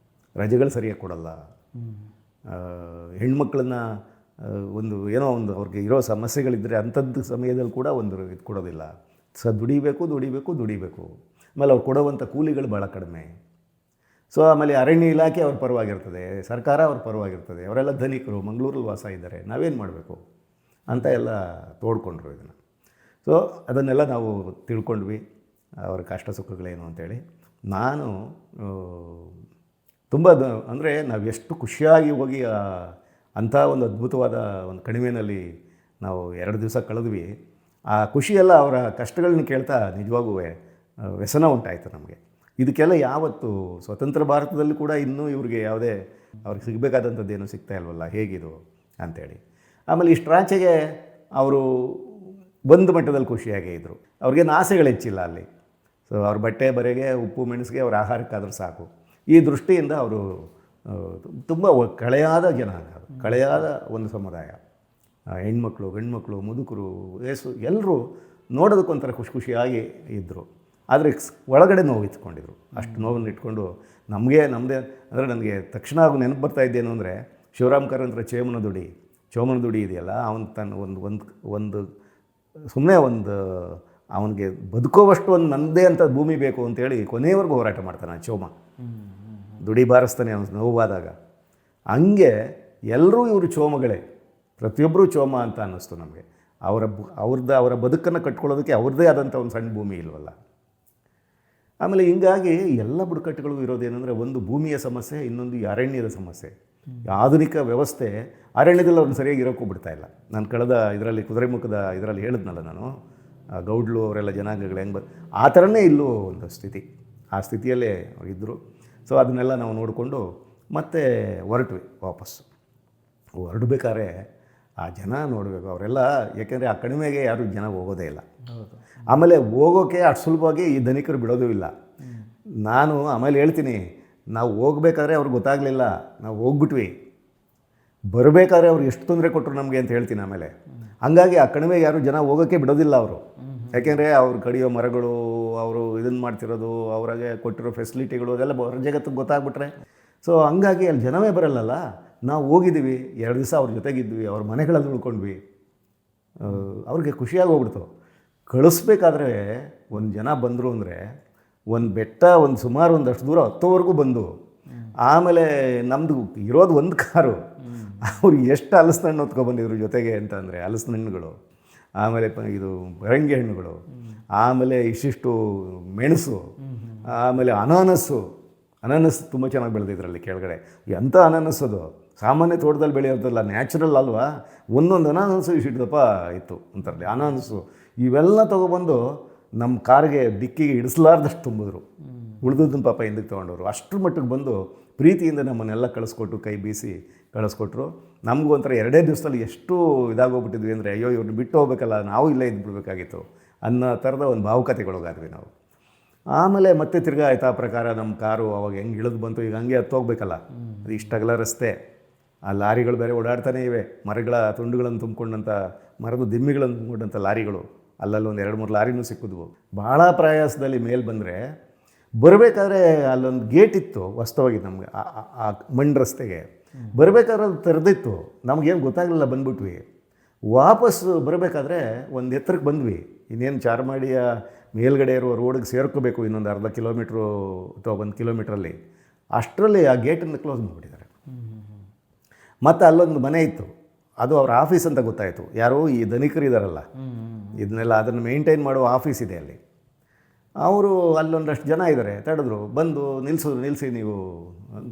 ರಜೆಗಳು ಸರಿಯಾಗಿ ಕೊಡಲ್ಲ. ಹೆಣ್ಮಕ್ಳನ್ನ ಒಂದು ಏನೋ ಒಂದು ಅವ್ರಿಗೆ ಇರೋ ಸಮಸ್ಯೆಗಳಿದ್ದರೆ ಅಂಥದ್ದು ಸಮಯದಲ್ಲಿ ಕೂಡ ಒಂದು ಇದು ಕೊಡೋದಿಲ್ಲ. ದುಡಿಬೇಕು. ಆಮೇಲೆ ಅವ್ರು ಕೊಡುವಂಥ ಕೂಲಿಗಳು ಭಾಳ ಕಡಿಮೆ. ಸೊ ಆಮೇಲೆ ಅರಣ್ಯ ಇಲಾಖೆ ಅವ್ರ ಪರವಾಗಿರ್ತದೆ, ಸರ್ಕಾರ ಅವ್ರ ಪರವಾಗಿರ್ತದೆ. ಅವರೆಲ್ಲ ಧನಿಕರು, ಮಂಗಳೂರಲ್ಲಿ ವಾಸ ಇದ್ದಾರೆ, ನಾವೇನು ಮಾಡಬೇಕು ಅಂತ ಎಲ್ಲ ತೋಡ್ಕೊಂಡ್ರು ಇದನ್ನು. ಸೊ ಅದನ್ನೆಲ್ಲ ನಾವು ತಿಳ್ಕೊಂಡ್ವಿ, ಅವರ ಕಷ್ಟ ಸುಖಗಳೇನು ಅಂತೇಳಿ. ನಾನು ತುಂಬ ಅಂದರೆ ನಾವು ಎಷ್ಟು ಖುಷಿಯಾಗಿ ಹೋಗಿ ಅಂಥ ಒಂದು ಅದ್ಭುತವಾದ ಒಂದು ಕಣಿವೆಯಲ್ಲಿ ನಾವು 2 ದಿವಸ ಕಳೆದ್ವಿ. ಆ ಖುಷಿಯೆಲ್ಲ ಅವರ ಕಷ್ಟಗಳನ್ನ ಕೇಳ್ತಾ ನಿಜವಾಗೂ ವ್ಯಸನ ಉಂಟಾಯಿತು ನಮಗೆ. ಇದಕ್ಕೆಲ್ಲ ಯಾವತ್ತು ಸ್ವತಂತ್ರ ಭಾರತದಲ್ಲಿ ಕೂಡ ಇನ್ನೂ ಇವ್ರಿಗೆ ಯಾವುದೇ ಅವ್ರಿಗೆ ಸಿಗಬೇಕಾದಂಥದ್ದೇನು ಸಿಗ್ತಾ ಇಲ್ವಲ್ಲ, ಹೇಗಿದು ಅಂಥೇಳಿ. ಆಮೇಲೆ ಇಷ್ಟರಾಚೆಗೆ ಅವರು ಒಂದು ಮಟ್ಟದಲ್ಲಿ ಖುಷಿಯಾಗೇ ಇದ್ದರು. ಅವ್ರಿಗೇನು ಆಸೆಗಳು ಹೆಚ್ಚಿಲ್ಲ ಅಲ್ಲಿ. ಸೊ ಅವ್ರ ಬಟ್ಟೆ ಬರೆಗೆ, ಉಪ್ಪು ಮೆಣಸಿಗೆ, ಅವ್ರ ಆಹಾರಕ್ಕಾದರೂ ಸಾಕು. ಈ ದೃಷ್ಟಿಯಿಂದ ಅವರು ತುಂಬ ಕಳೆಯಾದ ಜನಾಂಗ, ಕಳೆಯಾದ ಒಂದು ಸಮುದಾಯ. ಹೆಣ್ಮಕ್ಳು, ಗಂಡ್ಮಕ್ಳು, ಮುದುಕರು, ವಯಸ್ಸು ಎಲ್ಲರೂ ನೋಡೋದಕ್ಕೊಂಥರ ಖುಷಿಯಾಗಿ ಇದ್ದರು. ಆದರೆ ಒಳಗಡೆ ನೋವು ಇಟ್ಕೊಂಡಿದ್ರು. ಅಷ್ಟು ನೋವನ್ನು ಇಟ್ಕೊಂಡು ನಮ್ಮದೇ ಅಂದರೆ ನನಗೆ ತಕ್ಷಣ ನೆನಪು ಬರ್ತಾ ಇದ್ದೇನು ಅಂದರೆ ಶಿವರಾಮ್ ಕಾರಂತರ ಚೋಮನದುಡಿ ಇದೆಯಲ್ಲ, ಅವನು ತನ್ನ ಒಂದು ಸುಮ್ಮನೆ ಅವನಿಗೆ ಬದುಕೋವಷ್ಟು ಒಂದು ನನ್ನದೇ ಅಂತ ಭೂಮಿ ಬೇಕು ಅಂತೇಳಿ ಕೊನೆಯವರೆಗೂ ಹೋರಾಟ ಮಾಡ್ತಾನೆ ಚೋಮ. ದುಡಿ ಬಾರಿಸ್ತಾನೆ ಅವನು ನೋವಾದಾಗ. ಹಂಗೆ ಎಲ್ಲರೂ ಇವರು ಚೋಮಗಳೇ, ಪ್ರತಿಯೊಬ್ಬರೂ ಚೋಮ ಅಂತ ಅನ್ನಿಸ್ತು ನಮಗೆ. ಅವರ ಬದುಕನ್ನು ಕಟ್ಕೊಳ್ಳೋದಕ್ಕೆ ಅವ್ರದ್ದೇ ಆದಂಥ ಒಂದು ಸಣ್ಣ ಭೂಮಿ ಇಲ್ವಲ್ಲ. ಆಮೇಲೆ ಹಿಂಗಾಗಿ ಎಲ್ಲ ಬುಡಕಟ್ಟುಗಳು ಇರೋದೇನೆಂದರೆ, ಒಂದು ಭೂಮಿಯ ಸಮಸ್ಯೆ, ಇನ್ನೊಂದು ಈ ಅರಣ್ಯದ ಸಮಸ್ಯೆ. ಆಧುನಿಕ ವ್ಯವಸ್ಥೆ ಅರಣ್ಯದಲ್ಲಿ ಅವ್ರನ್ನ ಸರಿಯಾಗಿ ಇರೋಕ್ಕೂ ಬಿಡ್ತಾ ಇಲ್ಲ. ನಾನು ಕಳೆದ ಇದರಲ್ಲಿ ಕುದುರೆಮುಖದ ಇದರಲ್ಲಿ ಹೇಳಿದ್ನಲ್ಲ ನಾನು, ಗೌಡ್ಲು ಅವರೆಲ್ಲ ಜನಾಂಗಗಳು ಹೆಂಗೆ ಆ ಥರನೇ ಇಲ್ಲೂ ಒಂದು ಸ್ಥಿತಿ, ಆ ಸ್ಥಿತಿಯಲ್ಲೇ ಇದ್ದರು. ಸೊ ಅದನ್ನೆಲ್ಲ ನಾವು ನೋಡಿಕೊಂಡು ಮತ್ತೆ ಹೊರಟ್ವಿ ವಾಪಸ್ಸು. ಹೊರಡ್ಬೇಕಾದ್ರೆ ಆ ಜನ ನೋಡಬೇಕು ಅವರೆಲ್ಲ, ಏಕೆಂದರೆ ಆ ಕಣಿವೆಗೆ ಯಾರೂ ಜನ ಹೋಗೋದೇ ಇಲ್ಲ. ಆಮೇಲೆ ಹೋಗೋಕ್ಕೆ ಅಷ್ಟು ಸುಲಭವಾಗಿ ಈ ಧನಿಕರು ಬಿಡೋದೂ ಇಲ್ಲ. ನಾನು ಆಮೇಲೆ ಹೇಳ್ತೀನಿ, ನಾವು ಹೋಗ್ಬೇಕಾದ್ರೆ ಅವ್ರಿಗೆ ಗೊತ್ತಾಗಲಿಲ್ಲ, ನಾವು ಹೋಗ್ಬಿಟ್ವಿ. ಬರಬೇಕಾದ್ರೆ ಅವ್ರು ಎಷ್ಟು ತೊಂದರೆ ಕೊಟ್ಟರು ನಮಗೆ ಅಂತ ಹೇಳ್ತೀನಿ ಆಮೇಲೆ. ಹಂಗಾಗಿ ಆ ಕಣಿವೆಗೆ ಯಾರು ಜನ ಹೋಗೋಕ್ಕೆ ಬಿಡೋದಿಲ್ಲ ಅವರು. ಯಾಕೆಂದರೆ ಅವ್ರು ಕಡಿಯೋ ಮರಗಳು, ಅವರು ಇದನ್ನು ಮಾಡ್ತಿರೋದು, ಅವ್ರಿಗೆ ಕೊಟ್ಟಿರೋ ಫೆಸಿಲಿಟಿಗಳು ಅದೆಲ್ಲ ಹೊರ ಜಗತ್ತಿಗೆ ಗೊತ್ತಾಗ್ಬಿಟ್ರೆ, ಸೊ ಹಂಗಾಗಿ ಅಲ್ಲಿ ಜನವೇ ಬರಲ್ಲಲ್ಲ. ನಾವು ಹೋಗಿದ್ದೀವಿ, 2 ದಿವಸ ಅವ್ರ ಜೊತೆಗಿದ್ವಿ, ಅವ್ರ ಮನೆಗಳಲ್ಲಿ ಉಳ್ಕೊಂಡ್ವಿ. ಅವ್ರಿಗೆ ಖುಷಿಯಾಗಿ ಹೋಗ್ಬಿಡ್ತು. ಕಳಿಸ್ಬೇಕಾದ್ರೆ ಒಂದು ಜನ ಬಂದರು ಅಂದರೆ ಒಂದು ಬೆಟ್ಟ ಸುಮಾರು ಒಂದಷ್ಟು ದೂರ ಹತ್ತೋವರೆಗೂ ಬಂದು, ಆಮೇಲೆ ನಮ್ಮದು ಇರೋದು ಒಂದು ಕಾರು, ಅವ್ರು ಎಷ್ಟು ಹಲಸಿನ ಹಣ್ಣು ಹೊತ್ಕೊಬಂದಿದ್ರು ಜೊತೆಗೆ ಅಂತ ಅಂದರೆ, ಹಲಸಿನ ಹಣ್ಣುಗಳು, ಆಮೇಲೆ ಇದು ಬರಂಗಿ ಹಣ್ಣುಗಳು, ಆಮೇಲೆ ಇಷ್ಟಿಷ್ಟು ಮೆಣಸು, ಆಮೇಲೆ ಅನಾನಸ್ಸು ತುಂಬ ಚೆನ್ನಾಗಿ ಬೆಳೆದಿದ್ರಲ್ಲಿ ಕೆಳಗಡೆ. ಎಂಥ ಅನಾನಸ್ ಅದು, ಸಾಮಾನ್ಯ ತೋಟದಲ್ಲಿ ಬೆಳೆಯೋದಲ್ಲ, ನ್ಯಾಚುರಲ್ ಅಲ್ವಾ. ಒಂದೊಂದು ಅನಾನಸ್ಸು ಇಷ್ಟಿದ್ದಪ್ಪ ಇತ್ತು ಅಂತಾರಲಿ ಅನಾನಸ್ಸು. ಇವೆಲ್ಲ ತೊಗೊಬಂದು ನಮ್ಮ ಕಾರಿಗೆ ಡಿಕ್ಕಿಗೆ ಇಡಿಸಲಾರ್ದಷ್ಟು ತುಂಬಿದ್ರು. ಉಳಿದದನ್ನು ಪಾಪ ಹಿಂದಕ್ಕೆ ತೊಗೊಂಡವರು. ಅಷ್ಟರ ಮಟ್ಟಿಗೆ ಬಂದು ಪ್ರೀತಿಯಿಂದ ನಮ್ಮನ್ನೆಲ್ಲ ಕಳಿಸ್ಕೊಟ್ಟು, ಕೈ ಬೀಸಿ ಕಳಿಸ್ಕೊಟ್ರು. ನಮಗೂ ಒಂಥರ 2 ದಿವಸದಲ್ಲಿ ಎಷ್ಟು ಇದಾಗೋಗ್ಬಿಟ್ಟಿದ್ವಿ ಅಂದರೆ, ಅಯ್ಯೋ ಇವ್ರನ್ನ ಬಿಟ್ಟು ಹೋಗ್ಬೇಕಲ್ಲ, ನಾವು ಇಲ್ಲೇ ಇದ್ಬಿಡ್ಬೇಕಾಗಿತ್ತು ಅನ್ನೋ ಥರದ ಒಂದು ಭಾವುಕತೆಗೊಳಗಾದ್ವಿ ನಾವು. ಆಮೇಲೆ ಮತ್ತೆ ತಿರ್ಗಾ ಆಯ್ತಾ ಪ್ರಕಾರ ನಮ್ಮ ಕಾರು ಅವಾಗ ಹೆಂಗೆ ಇಳಿದು ಬಂತು. ಈಗ ಹಂಗೆ ಹತ್ತೋಗ್ಬೇಕಲ್ಲ, ಅದು ಇಷ್ಟಗಲ ರಸ್ತೆ, ಆ ಲಾರಿಗಳು ಬೇರೆ ಓಡಾಡ್ತಾನೇ ಇವೆ. ಮರಗಳ ತುಂಡುಗಳನ್ನು ತುಂಬಿಕೊಂಡಂಥ, ಮರದ ದಿಮ್ಮಿಗಳನ್ನು ತುಂಬಿಕೊಂಡಂಥ ಲಾರಿಗಳು, ಅಲ್ಲಲ್ಲಿ ಒಂದು 2-3 ಲಾರಿನೂ ಸಿಕ್ಕಿದ್ವು. ಭಾಳ ಪ್ರಯಾಸದಲ್ಲಿ ಮೇಲೆ ಬಂದರೆ, ಬರಬೇಕಾದ್ರೆ ಅಲ್ಲೊಂದು ಗೇಟ್ ಇತ್ತು ವಾಸ್ತವವಾಗಿ ನಮಗೆ, ಆ ಮಣ್ಣು ರಸ್ತೆಗೆ ಬರಬೇಕಾದ್ರೆ ಅದು ತೆರೆದಿತ್ತು. ನಮಗೇನು ಗೊತ್ತಾಗಲಿಲ್ಲ, ಬಂದ್ಬಿಟ್ವಿ. ವಾಪಸ್ಸು ಬರಬೇಕಾದ್ರೆ ಒಂದು ಎತ್ತರಕ್ಕೆ ಬಂದ್ವಿ. ಇನ್ನೇನು ಚಾರ್ಮಾಡಿಯ ಮೇಲ್ಗಡೆ ಇರುವ ರೋಡಿಗೆ ಸೇರ್ಕೋಬೇಕು, ಇನ್ನೊಂದು ಅರ್ಧ ಕಿಲೋಮೀಟ್ರು ಅಥವಾ 1 ಕಿಲೋಮೀಟ್ರಲ್ಲಿ. ಅಷ್ಟರಲ್ಲಿ ಆ ಗೇಟನ್ನು ಕ್ಲೋಸ್ ಮಾಡಿಬಿಟ್ಟಿದ್ದಾರೆ. ಮತ್ತು ಅಲ್ಲೊಂದು ಮನೆ ಇತ್ತು, ಅದು ಅವ್ರ ಆಫೀಸ್ ಅಂತ ಗೊತ್ತಾಯಿತು. ಯಾರೋ ಈ ಧನಿಕರು ಇದ್ದಾರಲ್ಲ, ಇದನ್ನೆಲ್ಲ ಅದನ್ನು ಮೇಂಟೈನ್ ಮಾಡೋ ಆಫೀಸ್ ಇದೆ ಅಲ್ಲಿ. ಅವರು ಅಲ್ಲೊಂದಷ್ಟು ಜನ ಇದ್ದಾರೆ, ತಡೆದ್ರು. ಬಂದು ನಿಲ್ಲಿಸಿ, ನೀವು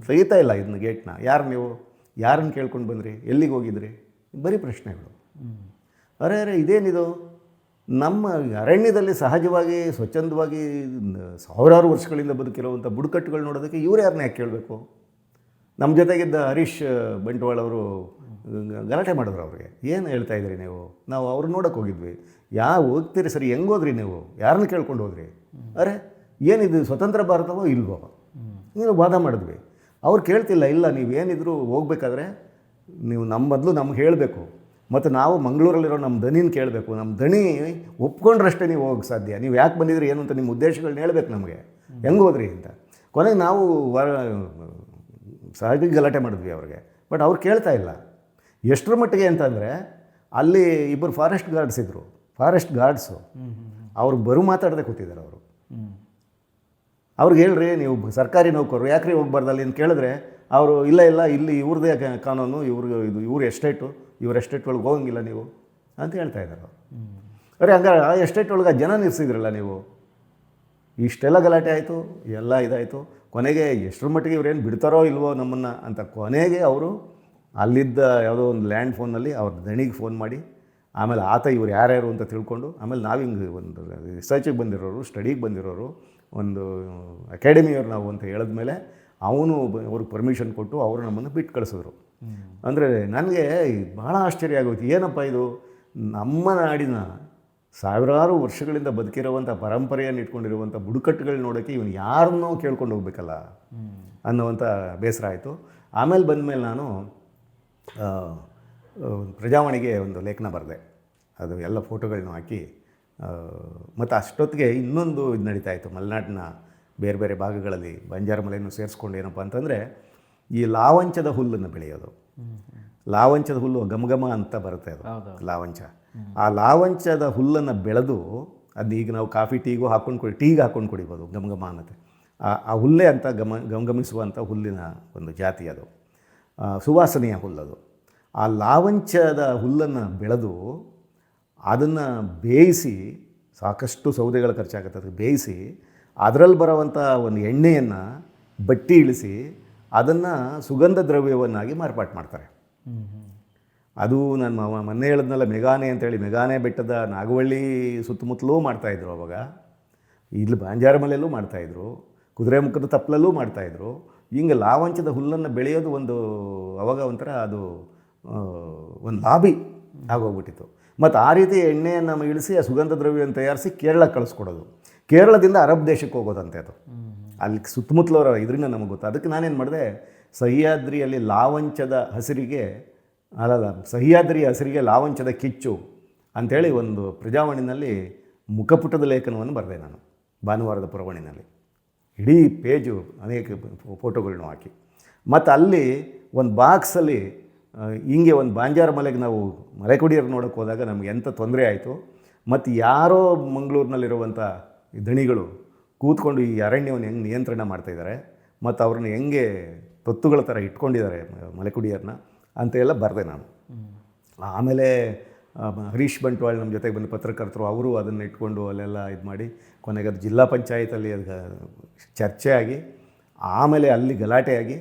ತೆಗಿತಾ ಇಲ್ಲ ಇದನ್ನ ಗೇಟ್ನ, ಯಾರು ನೀವು, ಯಾರನ್ನು ಕೇಳ್ಕೊಂಡು ಬಂದ್ರಿ, ಎಲ್ಲಿಗೆ ಹೋಗಿದ್ರಿ, ಬರೀ ಪ್ರಶ್ನೆಗಳು. ಅರೆ ಇದೇನಿದು, ನಮ್ಮ ಅರಣ್ಯದಲ್ಲಿ ಸಹಜವಾಗಿ ಸ್ವಚ್ಛಂದವಾಗಿ ಸಾವಿರಾರು ವರ್ಷಗಳಿಂದ ಬದುಕಿರುವಂಥ ಬುಡಕಟ್ಟುಗಳು ನೋಡೋದಕ್ಕೆ ಇವ್ರು ಯಾರನ್ನ ಯಾಕೆ ಕೇಳಬೇಕು? ನಮ್ಮ ಜೊತೆಗಿದ್ದ ಹರೀಶ್ ಬಂಟ್ವಾಳ ಅವರು ಗಲಾಟೆ ಮಾಡಿದ್ರು ಅವ್ರಿಗೆ. ಏನು ಹೇಳ್ತಾ ಇದ್ರಿ ನೀವು? ನಾವು ಅವ್ರು ನೋಡೋಕೆ ಹೋಗಿದ್ವಿ. ಹೋಗ್ತೀರಿ ಸರಿ, ಹೆಂಗೆ ಹೋದ್ರಿ ನೀವು? ಯಾರನ್ನ ಕೇಳ್ಕೊಂಡು ಹೋದ್ರಿ? ಅರೆ ಏನಿದು ಸ್ವತಂತ್ರ ಭಾರತವೋ ಇಲ್ವೋ? ನೀವು ವಾದ ಮಾಡಿದ್ವಿ. ಅವ್ರು ಕೇಳ್ತಿಲ್ಲ. ಇಲ್ಲ, ನೀವೇನಿದ್ರು ಹೋಗ್ಬೇಕಾದ್ರೆ ನೀವು ಮೊದಲು ನಮ್ಗೆ ಹೇಳಬೇಕು, ಮತ್ತು ನಾವು ಮಂಗಳೂರಲ್ಲಿರೋ ನಮ್ಮ ದನಿನ ಕೇಳಬೇಕು. ನಮ್ಮ ದನಿ ಒಪ್ಕೊಂಡ್ರಷ್ಟೇ ನೀವು ಹೋಗಕ್ಕೆ ಸಾಧ್ಯ. ನೀವು ಯಾಕೆ ಬಂದಿದ್ರಿ ಏನು ಅಂತ ನಿಮ್ಮ ಉದ್ದೇಶಗಳನ್ನ ಹೇಳ್ಬೇಕು ನಮಗೆ, ಹೆಂಗೆ ಹೋದ್ರಿ ಅಂತ. ಕೊನೆಗೆ ನಾವು ಸಹಜವಾಗಿ ಗಲಾಟೆ ಮಾಡಿದ್ವಿ ಅವ್ರಿಗೆ. ಬಟ್ ಅವ್ರು ಕೇಳ್ತಾ ಇಲ್ಲ. ಎಷ್ಟರ ಮಟ್ಟಿಗೆ ಅಂತಂದರೆ ಅಲ್ಲಿ ಇಬ್ಬರು ಫಾರೆಸ್ಟ್ ಗಾರ್ಡ್ಸು ಅವ್ರು ಮಾತಾಡದೆ ಕೂತಿದ್ದಾರೆ. ಅವ್ರಿಗೆ ಹೇಳ್ರಿ, ನೀವು ಸರ್ಕಾರಿ ನೌಕರರು, ಯಾಕ್ರಿ ಹೋಗ್ಬಾರ್ದಲ್ಲಿ ಅಂತ ಕೇಳಿದ್ರೆ ಅವರು ಇಲ್ಲ ಇಲ್ಲಿ ಇವ್ರದ್ದೇ ಕಾನೂನು, ಇವ್ರ ಎಸ್ಟೇಟ್ ಒಳಗೆ ಹೋಗಂಗಿಲ್ಲ ನೀವು ಅಂತ ಹೇಳ್ತಾ ಇದ್ದಾರೆ ಅವರು. ಅರೆ ಹಂಗಾರೆ ಆ ಎಸ್ಟೇಟ್ ಒಳಗೆ ಜನ ನಿಲ್ಲಿಸಿದ್ರಲ್ಲ ನೀವು. ಇಷ್ಟೆಲ್ಲ ಗಲಾಟೆ ಆಯಿತು, ಎಲ್ಲ ಇದಾಯಿತು. ಕೊನೆಗೆ ಎಷ್ಟರ ಮಟ್ಟಿಗೆ ಇವ್ರೇನು ಬಿಡ್ತಾರೋ ಇಲ್ವೋ ನಮ್ಮನ್ನು ಅಂತ ಕೊನೆಗೆ ಅವರು ಅಲ್ಲಿದ್ದ ಯಾವುದೋ ಒಂದು ಲ್ಯಾಂಡ್ ಫೋನಲ್ಲಿ ಅವ್ರ ದಣಿಗೆ ಫೋನ್ ಮಾಡಿ, ಆಮೇಲೆ ಆತ ಇವ್ರು ಯಾರ್ಯಾರು ಅಂತ ತಿಳ್ಕೊಂಡು, ಆಮೇಲೆ ನಾವು ಹಿಂಗೆ ಒಂದು ರಿಸರ್ಚಿಗೆ ಬಂದಿರೋರು, ಸ್ಟಡಿಗೆ ಬಂದಿರೋರು, ಒಂದು ಅಕಾಡೆಮಿಯವ್ರು ನಾವು ಅಂತ ಹೇಳಿದ್ಮೇಲೆ ಅವನು ಅವ್ರಿಗೆ ಪರ್ಮಿಷನ್ ಕೊಟ್ಟು ಅವರು ನಮ್ಮನ್ನು ಬಿಟ್ಟು ಕಳಿಸಿದ್ರು. ಅಂದರೆ ನನಗೆ ಭಾಳ ಆಶ್ಚರ್ಯ ಆಗೋಯ್ತು. ಏನಪ್ಪ ಇದು, ನಮ್ಮ ನಾಡಿನ ಸಾವಿರಾರು ವರ್ಷಗಳಿಂದ ಬದುಕಿರುವಂಥ ಪರಂಪರೆಯನ್ನು ಇಟ್ಕೊಂಡಿರುವಂಥ ಬುಡಕಟ್ಟುಗಳು ನೋಡೋಕ್ಕೆ ಇವನು ಯಾರನ್ನೋ ಕೇಳ್ಕೊಂಡು ಹೋಗ್ಬೇಕಲ್ಲ ಅನ್ನೋವಂಥ ಬೇಸರ ಆಯಿತು. ಆಮೇಲೆ ಬಂದಮೇಲೆ ನಾನು ಪ್ರಜಾವಾಣಿಗೆ ಒಂದು ಲೇಖನ ಬರೆದೆ. ಅದು ಎಲ್ಲ ಫೋಟೋಗಳನ್ನ ಹಾಕಿ, ಮತ್ತು ಅಷ್ಟೊತ್ತಿಗೆ ಇನ್ನೊಂದು ಇದು ನಡೀತಾ ಇತ್ತು ಮಲೆನಾಡಿನ ಬೇರೆ ಬೇರೆ ಭಾಗಗಳಲ್ಲಿ. ಬಂಜಾರ ಮಲೆಯನ್ನು ಸೇರಿಸ್ಕೊಂಡು ಏನಪ್ಪ ಅಂತಂದರೆ ಈ ಲಾವಂಚದ ಹುಲ್ಲನ್ನು ಬೆಳೆಯೋದು. ಲಾವಂಚದ ಹುಲ್ಲು ಗಮಗಮ ಅಂತ ಬರುತ್ತೆ, ಅದು ಲಾವಂಚ. ಆ ಲಾವಂಚದ ಹುಲ್ಲನ್ನು ಬೆಳೆದು ಅದು ಈಗ ನಾವು ಕಾಫಿ ಟೀಗೆ ಹಾಕ್ಕೊಂಡು ಕುಡಿಬೋದು, ಗಮಗಮ ಅನ್ನತ್ತೆ. ಆ ಹುಲ್ಲೇ ಅಂತ ಗಮಗಮಿಸುವಂಥ ಹುಲ್ಲಿನ ಒಂದು ಜಾತಿ ಅದು, ಸುವಾಸನೆಯ ಹುಲ್ಲದು. ಆ ಲಾವಂಚದ ಹುಲ್ಲನ್ನು ಬೆಳೆದು ಅದನ್ನು ಬೇಯಿಸಿ, ಸಾಕಷ್ಟು ಸೌದೆಗಳು ಖರ್ಚಾಗುತ್ತೆ, ಅದಕ್ಕೆ ಬೇಯಿಸಿ ಅದರಲ್ಲಿ ಬರೋವಂಥ ಒಂದು ಎಣ್ಣೆಯನ್ನು ಬಟ್ಟಿ ಇಳಿಸಿ ಅದನ್ನು ಸುಗಂಧ ದ್ರವ್ಯವನ್ನಾಗಿ ಮಾರ್ಪಾಟು ಮಾಡ್ತಾರೆ. ಅದು ನಾನು ಮೊನ್ನೆ ಹೇಳಿದ್ನಲ್ಲ ಮೆಗಾನೆ ಅಂತೇಳಿ, ಮೆಗಾನೆ ಬೆಟ್ಟದ ನಾಗವಳ್ಳಿ ಸುತ್ತಮುತ್ತಲೂ ಮಾಡ್ತಾಯಿದ್ರು ಅವಾಗ. ಇಲ್ಲಿ ಬಂಜಾರ ಮಲೆಯಲ್ಲೂ ಮಾಡ್ತಾಯಿದ್ರು, ಕುದುರೆಮುಖದ ತಪ್ಪಲಲ್ಲೂ ಮಾಡ್ತಾಯಿದ್ರು. ಹಿಂಗೆ ಲಾವಂಚದ ಹುಲ್ಲನ್ನು ಬೆಳೆಯೋದು ಒಂದು ಅವಾಗ ಒಂಥರ ಅದು ಒಂದು ಲಾಬಿ ಆಗೋಗ್ಬಿಟ್ಟಿತ್ತು. ಮತ್ತು ಆ ರೀತಿ ಎಣ್ಣೆಯನ್ನು ಇಳಿಸಿ ಆ ಸುಗಂಧ ದ್ರವ್ಯವನ್ನು ತಯಾರಿಸಿ ಕೇರಳಕ್ಕೆ ಕಳಿಸ್ಕೊಡೋದು, ಕೇರಳದಿಂದ ಅರಬ್ ದೇಶಕ್ಕೆ ಹೋಗೋದಂತೆ ಅದು. ಅಲ್ಲಿ ಸುತ್ತಮುತ್ತಲವರ ಇದರಿಂದ ನಮಗೆ ಗೊತ್ತು. ಅದಕ್ಕೆ ನಾನೇನು ಮಾಡಿದೆ, ಸಹ್ಯಾದ್ರಿಯಲ್ಲಿ ಲಾವಂಚದ ಹಸಿರಿಗೆ ಸಹ್ಯಾದ್ರಿಯ ಹಸಿರಿಗೆ ಲಾವಂಚದ ಕಿಚ್ಚು ಅಂಥೇಳಿ ಒಂದು ಪ್ರಜಾವಾಣಿನಲ್ಲಿ ಮುಖಪುಟದ ಲೇಖನವನ್ನು ಬರೆದೆ ನಾನು, ಭಾನುವಾರದ ಪುರವಣಿನಲ್ಲಿ. ಇಡೀ ಪೇಜು ಅನೇಕ ಫೋಟೋಗಳನ್ನೂ ಹಾಕಿ. ಮತ್ತು ಅಲ್ಲಿ ಒಂದು ಬಾಕ್ಸಲ್ಲಿ ಹಿಂಗೆ ಒಂದು ಬಂಜಾರ ಮಲೆಗೆ ನಾವು ಮಲೆಕುಡಿಯರು ನೋಡೋಕ್ಕೆ ಹೋದಾಗ ನಮಗೆ ಎಂಥ ತೊಂದರೆ ಆಯಿತು. ಮತ್ತು ಯಾರೋ ಮಂಗಳೂರಿನಲ್ಲಿರುವಂಥ ದಣಿಗಳು ಕೂತ್ಕೊಂಡು ಈ ಅರಣ್ಯವನ್ನು ಹೆಂಗೆ ನಿಯಂತ್ರಣ ಮಾಡ್ತಾಯಿದ್ದಾರೆ, ಮತ್ತು ಅವ್ರನ್ನ ಹೆಂಗೆ ತೊತ್ತುಗಳ ಥರ ಇಟ್ಕೊಂಡಿದ್ದಾರೆ ಮಲೆಕುಡಿಯರನ್ನ ಅಂತ ಎಲ್ಲ ಬರೆದೆ ನಾನು. ಆಮೇಲೆ ಹರೀಶ್ ಬಂಟ್ವಾಳ್ ನಮ್ಮ ಜೊತೆಗೆ ಬಂದು ಪತ್ರಕರ್ತರು, ಅವರು ಅದನ್ನು ಇಟ್ಕೊಂಡು ಅಲ್ಲೆಲ್ಲ ಇದು ಮಾಡಿ ಕೊನೆಗೆ ಅದು ಜಿಲ್ಲಾ ಪಂಚಾಯತಲ್ಲಿ ಅದು ಚರ್ಚೆ ಆಗಿ, ಆಮೇಲೆ ಅಲ್ಲಿ ಗಲಾಟೆಯಾಗಿ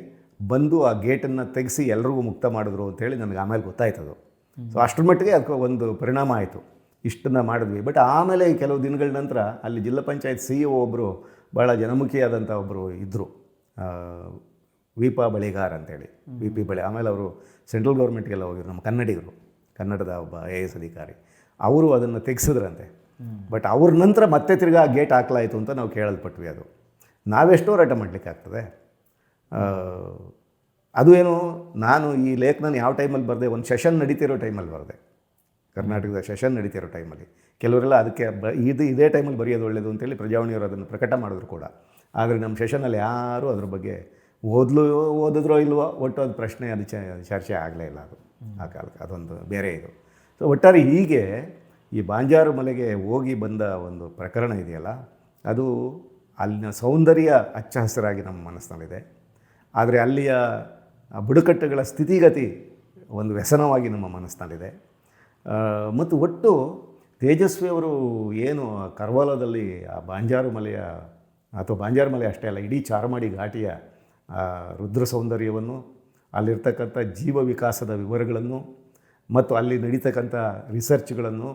ಬಂದು ಆ ಗೇಟನ್ನು ತೆಗೆಸಿ ಎಲ್ರಿಗೂ ಮುಕ್ತ ಮಾಡಿದ್ರು ಅಂತೇಳಿ ನನಗೆ ಆಮೇಲೆ ಗೊತ್ತಾಯ್ತದು. ಸೊ ಅಷ್ಟರ ಮಟ್ಟಿಗೆ ಅದಕ್ಕೆ ಒಂದು ಪರಿಣಾಮ ಆಯಿತು. ಇಷ್ಟನ್ನು ಮಾಡಿದ್ವಿ. ಬಟ್ ಆಮೇಲೆ ಕೆಲವು ದಿನಗಳ ನಂತರ ಅಲ್ಲಿ ಜಿಲ್ಲಾ ಪಂಚಾಯತ್ CEO ಒಬ್ಬರು ಭಾಳ ಜನಮುಖಿಯಾದಂಥ ಒಬ್ಬರು ಇದ್ದರು, ವಿಪ ಬಳಿಗಾರ್ ಅಂತೇಳಿ, VP ಬಳಿ. ಆಮೇಲೆ ಅವರು ಸೆಂಟ್ರಲ್ ಗೌರ್ಮೆಂಟ್ಗೆಲ್ಲ ಹೋಗಿದ್ರು, ನಮ್ಮ ಕನ್ನಡಿಗರು, ಕನ್ನಡದ ಒಬ್ಬ IAS ಅಧಿಕಾರಿ. ಅವರು ಅದನ್ನು ತೆಗೆಸಿದ್ರಂತೆ. ಬಟ್ ಅವ್ರ ನಂತರ ಮತ್ತೆ ತಿರ್ಗಾ ಗೇಟ್ ಹಾಕಲಾಯಿತು ಅಂತ ನಾವು ಕೇಳಲ್ಪಟ್ವಿ. ಅದು ನಾವೆಷ್ಟೋ ಹೋರಾಟ ಮಾಡಲಿಕ್ಕೆ ಆಗ್ತದೆ. ಅದು ಏನು, ನಾನು ಈ ಲೇಖನ ಯಾವ ಟೈಮಲ್ಲಿ ಬರೆದೆ, ಒಂದು ಸೆಷನ್ ನಡೀತಿರೋ ಟೈಮಲ್ಲಿ ಬರೆದೆ, ಕರ್ನಾಟಕದ ಸೆಷನ್ ನಡೀತಿರೋ ಟೈಮಲ್ಲಿ. ಕೆಲವರೆಲ್ಲ ಅದಕ್ಕೆ ಇದೇ ಟೈಮಲ್ಲಿ ಬರೆಯೋದು ಒಳ್ಳೆಯದು ಅಂತೇಳಿ ಪ್ರಜಾವಾಣಿಯವರು ಅದನ್ನು ಪ್ರಕಟ ಮಾಡಿದ್ರು ಕೂಡ. ಆದರೆ ನಮ್ಮ ಸೆಷನಲ್ಲಿ ಯಾರೂ ಅದ್ರ ಬಗ್ಗೆ ಓದಿದ್ರೋ ಇಲ್ವೋ, ಒಟ್ಟು ಅದು ಪ್ರಶ್ನೆ, ಅದು ಚರ್ಚೆ ಆಗಲೇ ಇಲ್ಲ ಅದು ಆ ಕಾಲಕ್ಕೆ. ಅದೊಂದು ಬೇರೆ ಇದು. ಸೊ ಒಟ್ಟಾರೆ ಹೀಗೆ ಈ ಬಂಜಾರ ಮಲೆಗೆ ಹೋಗಿ ಬಂದ ಒಂದು ಪ್ರಕರಣ ಇದೆಯಲ್ಲ, ಅದು ಅಲ್ಲಿನ ಸೌಂದರ್ಯ ಹಚ್ಚ ಹಸಿರಾಗಿ ನಮ್ಮ ಮನಸ್ಸಿನಲ್ಲಿದೆ. ಆದರೆ ಅಲ್ಲಿಯ ಬುಡಕಟ್ಟುಗಳ ಸ್ಥಿತಿಗತಿ ಒಂದು ವ್ಯಸನವಾಗಿ ನಮ್ಮ ಮನಸ್ಸಿನಲ್ಲಿದೆ. ಮತ್ತು ಒಟ್ಟು ತೇಜಸ್ವಿಯವರು ಏನು ಕರ್ವಾಲದಲ್ಲಿ ಆ ಬಂಜಾರ ಮಲೆಯ, ಅಥವಾ ಬಂಜಾರ ಮಲೆ ಅಷ್ಟೇ ಅಲ್ಲ, ಇಡೀ ಚಾರ್ಮಾಡಿ ಘಾಟಿಯ ರುದ್ರ ಸೌಂದರ್ಯವನ್ನು, ಅಲ್ಲಿರ್ತಕ್ಕಂಥ ಜೀವ ವಿಕಾಸದ ವಿವರಗಳನ್ನು, ಮತ್ತು ಅಲ್ಲಿ ನಡೀತಕ್ಕಂಥ ರಿಸರ್ಚ್ಗಳನ್ನು,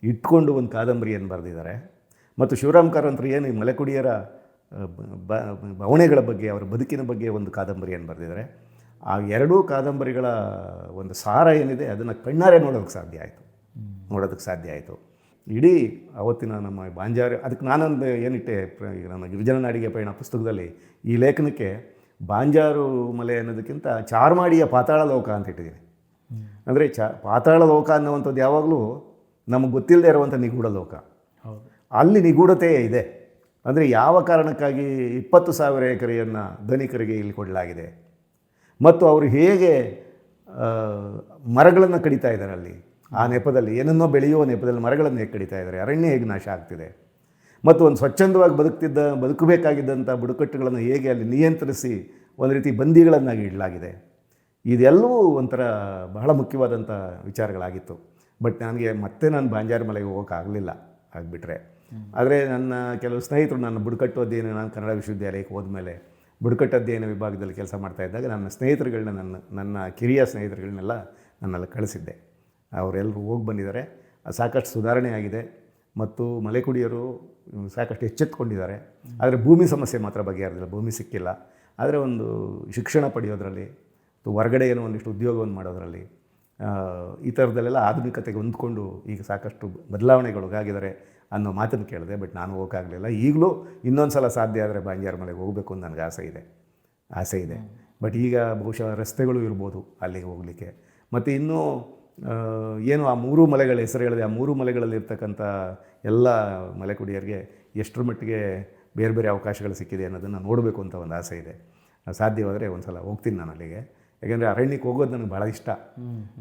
ಇಟ್ಕೊಂಡು ಒಂದು ಕಾದಂಬರಿಯನ್ನು ಬರೆದಿದ್ದಾರೆ. ಮತ್ತು ಶಿವರಾಮ್ ಕಾರಂತರು ಏನು ಈ ಮಲೆಕುಡಿಯರ ಬವಣೆಗಳ ಬಗ್ಗೆ, ಅವರ ಬದುಕಿನ ಬಗ್ಗೆ ಒಂದು ಕಾದಂಬರಿಯನ್ನು ಬರೆದಿದ್ದಾರೆ. ಆ ಎರಡೂ ಕಾದಂಬರಿಗಳ ಒಂದು ಸಾರ ಏನಿದೆ ಅದನ್ನು ಕಣ್ಣಾರೆ ನೋಡೋದಕ್ಕೆ ಸಾಧ್ಯ ಆಯಿತು. ಇಡೀ ಅವತ್ತಿನ ನಮ್ಮ ಬಾಂಜಾರ, ಅದಕ್ಕೆ ನಾನೊಂದು ಏನಿಟ್ಟೆ, ಈಗ ನನ್ನ ಗಿರಿಜನ ನಾಡಿಗೆ ಪಯಣ ಪುಸ್ತಕದಲ್ಲಿ ಈ ಲೇಖನಕ್ಕೆ ಬಾಂಜಾರು ಮಲೆ ಅನ್ನೋದಕ್ಕಿಂತ ಚಾರ್ಮಾಡಿಯ ಪಾತಾಳ ಲೋಕ ಅಂತ ಇಟ್ಟಿದ್ದೀನಿ. ಅಂದರೆ ಪಾತಾಳ ಲೋಕ ಅನ್ನುವಂಥದ್ದು ಯಾವಾಗಲೂ ನಮಗೆ ಗೊತ್ತಿಲ್ಲದೆ ಇರುವಂಥ ನಿಗೂಢ ಲೋಕ. ಅಲ್ಲಿ ನಿಗೂಢತೆ ಇದೆ. ಅಂದರೆ ಯಾವ ಕಾರಣಕ್ಕಾಗಿ 20,000 ಎಕರೆಯನ್ನು ಧನಿಕರಿಗೆ ಇಲ್ಲಿ ಕೊಡಲಾಗಿದೆ ಮತ್ತು ಅವರು ಹೇಗೆ ಮರಗಳನ್ನು ಕಡಿತಾ ಇದ್ದಾರೆ ಅಲ್ಲಿ, ಆ ನೆಪದಲ್ಲಿ ಏನನ್ನೋ ಬೆಳೆಯುವ ನೆಪದಲ್ಲಿ ಮರಗಳನ್ನು ಹೇಗೆ ಕಡಿತಾ ಇದ್ದಾರೆ, ಅರಣ್ಯ ಹೇಗೆ ನಾಶ ಆಗ್ತಿದೆ, ಮತ್ತು ಒಂದು ಸ್ವಚ್ಛಂದವಾಗಿ ಬದುಕಬೇಕಾಗಿದ್ದಂಥ ಬುಡಕಟ್ಟುಗಳನ್ನು ಹೇಗೆ ಅಲ್ಲಿ ನಿಯಂತ್ರಿಸಿ ಒಂದು ರೀತಿ ಬಂದಿಗಳನ್ನಾಗಿ ಇಡಲಾಗಿದೆ. ಇದೆಲ್ಲವೂ ಒಂಥರ ಬಹಳ ಮುಖ್ಯವಾದಂಥ ವಿಚಾರಗಳಾಗಿತ್ತು. ಬಟ್ ನನಗೆ ನಾನು ಬಾಂಜಾರ ಮಲೆಗೆ ಹೋಗೋಕ್ಕಾಗಲಿಲ್ಲ ಆಗಿಬಿಟ್ರೆ. ಆದರೆ ನನ್ನ ಕೆಲವು ಸ್ನೇಹಿತರು, ನನ್ನ ಬುಡಕಟ್ಟು ಅಧ್ಯಯನ, ನಾನು ಕನ್ನಡ ವಿಶ್ವವಿದ್ಯಾಲಯಕ್ಕೆ ಹೋದ್ಮೇಲೆ ಬುಡಕಟ್ಟು ಅಧ್ಯಯನ ವಿಭಾಗದಲ್ಲಿ ಕೆಲಸ ಮಾಡ್ತಾಯಿದ್ದಾಗ ನನ್ನ ಸ್ನೇಹಿತರುಗಳನ್ನ, ನನ್ನ ಕಿರಿಯ ಸ್ನೇಹಿತರುಗಳನ್ನೆಲ್ಲ ನನ್ನಲ್ಲಿ ಕಳಿಸಿದ್ದೆ. ಅವರೆಲ್ಲರೂ ಹೋಗಿ ಬಂದಿದ್ದಾರೆ. ಸಾಕಷ್ಟು ಸುಧಾರಣೆ ಆಗಿದೆ ಮತ್ತು ಮಲೆಕುಡಿಯರು ಸಾಕಷ್ಟು ಎಚ್ಚೆತ್ತುಕೊಂಡಿದ್ದಾರೆ. ಆದರೆ ಭೂಮಿ ಸಮಸ್ಯೆ ಮಾತ್ರ ಬಗೆಹರಿದಿಲ್ಲ, ಭೂಮಿ ಸಿಕ್ಕಿಲ್ಲ. ಆದರೆ ಒಂದು ಶಿಕ್ಷಣ ಪಡೆಯೋದ್ರಲ್ಲಿ, ಹೊರಗಡೆ ಏನೋ ಒಂದಿಷ್ಟು ಉದ್ಯೋಗವನ್ನು ಮಾಡೋದರಲ್ಲಿ, ಈ ಥರದಲ್ಲೆಲ್ಲ ಆಧುನಿಕತೆಗೆ ಹೊಂದ್ಕೊಂಡು ಈಗ ಸಾಕಷ್ಟು ಬದಲಾವಣೆಗೊಳಗಾಗಿದ್ದಾರೆ ಅನ್ನೋ ಮಾತನ್ನು ಕೇಳಿದೆ. ಬಟ್ ನಾನು ಹೋಗೋಕ್ಕಾಗಲಿಲ್ಲ. ಈಗಲೂ ಇನ್ನೊಂದು ಸಲ ಸಾಧ್ಯ ಆದರೆ ಬಾಂಜಾರ ಮಲೆಗೆ ಹೋಗಬೇಕು ಅಂತ ನನಗೆ ಆಸೆ ಇದೆ. ಬಟ್ ಈಗ ಬಹುಶಃ ರಸ್ತೆಗಳು ಇರ್ಬೋದು ಅಲ್ಲಿಗೆ ಹೋಗಲಿಕ್ಕೆ. ಮತ್ತು ಇನ್ನೂ ಏನು ಆ 3 ಮಲೆಗಳ ಹೆಸರು ಹೇಳಿದೆ, ಆ 3 ಮಲೆಗಳಲ್ಲಿರ್ತಕ್ಕಂಥ ಎಲ್ಲ ಮಲೆಕುಡಿಯರಿಗೆ ಎಷ್ಟರ ಮಟ್ಟಿಗೆ ಬೇರೆ ಬೇರೆ ಅವಕಾಶಗಳು ಸಿಕ್ಕಿದೆ ಅನ್ನೋದನ್ನು ನೋಡಬೇಕು ಅಂತ ಒಂದು ಆಸೆ ಇದೆ. ಸಾಧ್ಯವಾದರೆ ಒಂದು ಸಲ ಹೋಗ್ತೀನಿ ನಾನು ಅಲ್ಲಿಗೆ. ಯಾಕೆಂದರೆ ಅರಣ್ಯಕ್ಕೆ ಹೋಗೋದು ನನಗೆ ಭಾಳ ಇಷ್ಟ.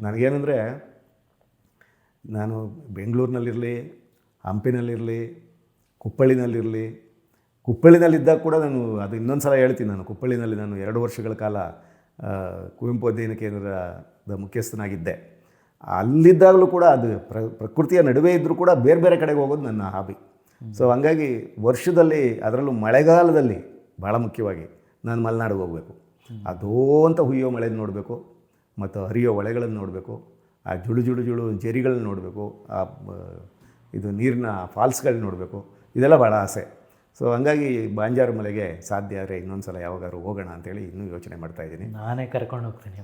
ನನಗೇನೆಂದರೆ, ನಾನು ಬೆಂಗಳೂರಿನಲ್ಲಿರಲಿ, ಹಂಪಿನಲ್ಲಿರಲಿ, ಕುಪ್ಪಳ್ಳಿನಲ್ಲಿದ್ದಾಗ ಕೂಡ ನಾನು ಅದು ಇನ್ನೊಂದು ಸಲ ಹೇಳ್ತೀನಿ. ನಾನು ಕುಪ್ಪಳ್ಳಿನಲ್ಲಿ ನಾನು 2 ವರ್ಷಗಳ ಕಾಲ ಕುವೆಂಪು ಅಧ್ಯಯನ ಕೇಂದ್ರದ ಮುಖ್ಯಸ್ಥನಾಗಿದ್ದೆ. ಅಲ್ಲಿದ್ದಾಗಲೂ ಕೂಡ ಅದು ಪ್ರಕೃತಿಯ ನಡುವೆ ಇದ್ದರೂ ಕೂಡ ಬೇರೆ ಬೇರೆ ಕಡೆಗೆ ಹೋಗೋದು ನನ್ನ ಹಾಬಿ. ಸೊ ಹಂಗಾಗಿ ವರ್ಷದಲ್ಲಿ, ಅದರಲ್ಲೂ ಮಳೆಗಾಲದಲ್ಲಿ ಭಾಳ ಮುಖ್ಯವಾಗಿ ನಾನು ಮಲೆನಾಡಿಗೆ ಹೋಗಬೇಕು. ಅದೋ ಅಂತ ಹುಯ್ಯೋ ಮಳೆಯನ್ನು ನೋಡಬೇಕು ಮತ್ತು ಹರಿಯೋ ಹೊಳೆಗಳನ್ನು ನೋಡಬೇಕು, ಆ ಜುಳು ಜುಳು ಜುಳು ಜರಿಗಳನ್ನ ನೋಡಬೇಕು, ಆ ಇದು ನೀರಿನ ಫಾಲ್ಸ್ಗಳನ್ನ ನೋಡಬೇಕು. ಇದೆಲ್ಲ ಭಾಳ ಆಸೆ. ಸೊ ಹಂಗಾಗಿ ಬಾಂಜಾರ ಮಲೆಗೆ ಸಾಧ್ಯ ಆದರೆ ಇನ್ನೊಂದು ಸಲ ಯಾವಾಗಾದ್ರು ಹೋಗೋಣ ಅಂತೇಳಿ ಇನ್ನೂ ಯೋಚನೆ ಮಾಡ್ತಾಯಿದ್ದೀನಿ. ನಾನೇ ಕರ್ಕೊಂಡು ಹೋಗ್ತೀನಿ.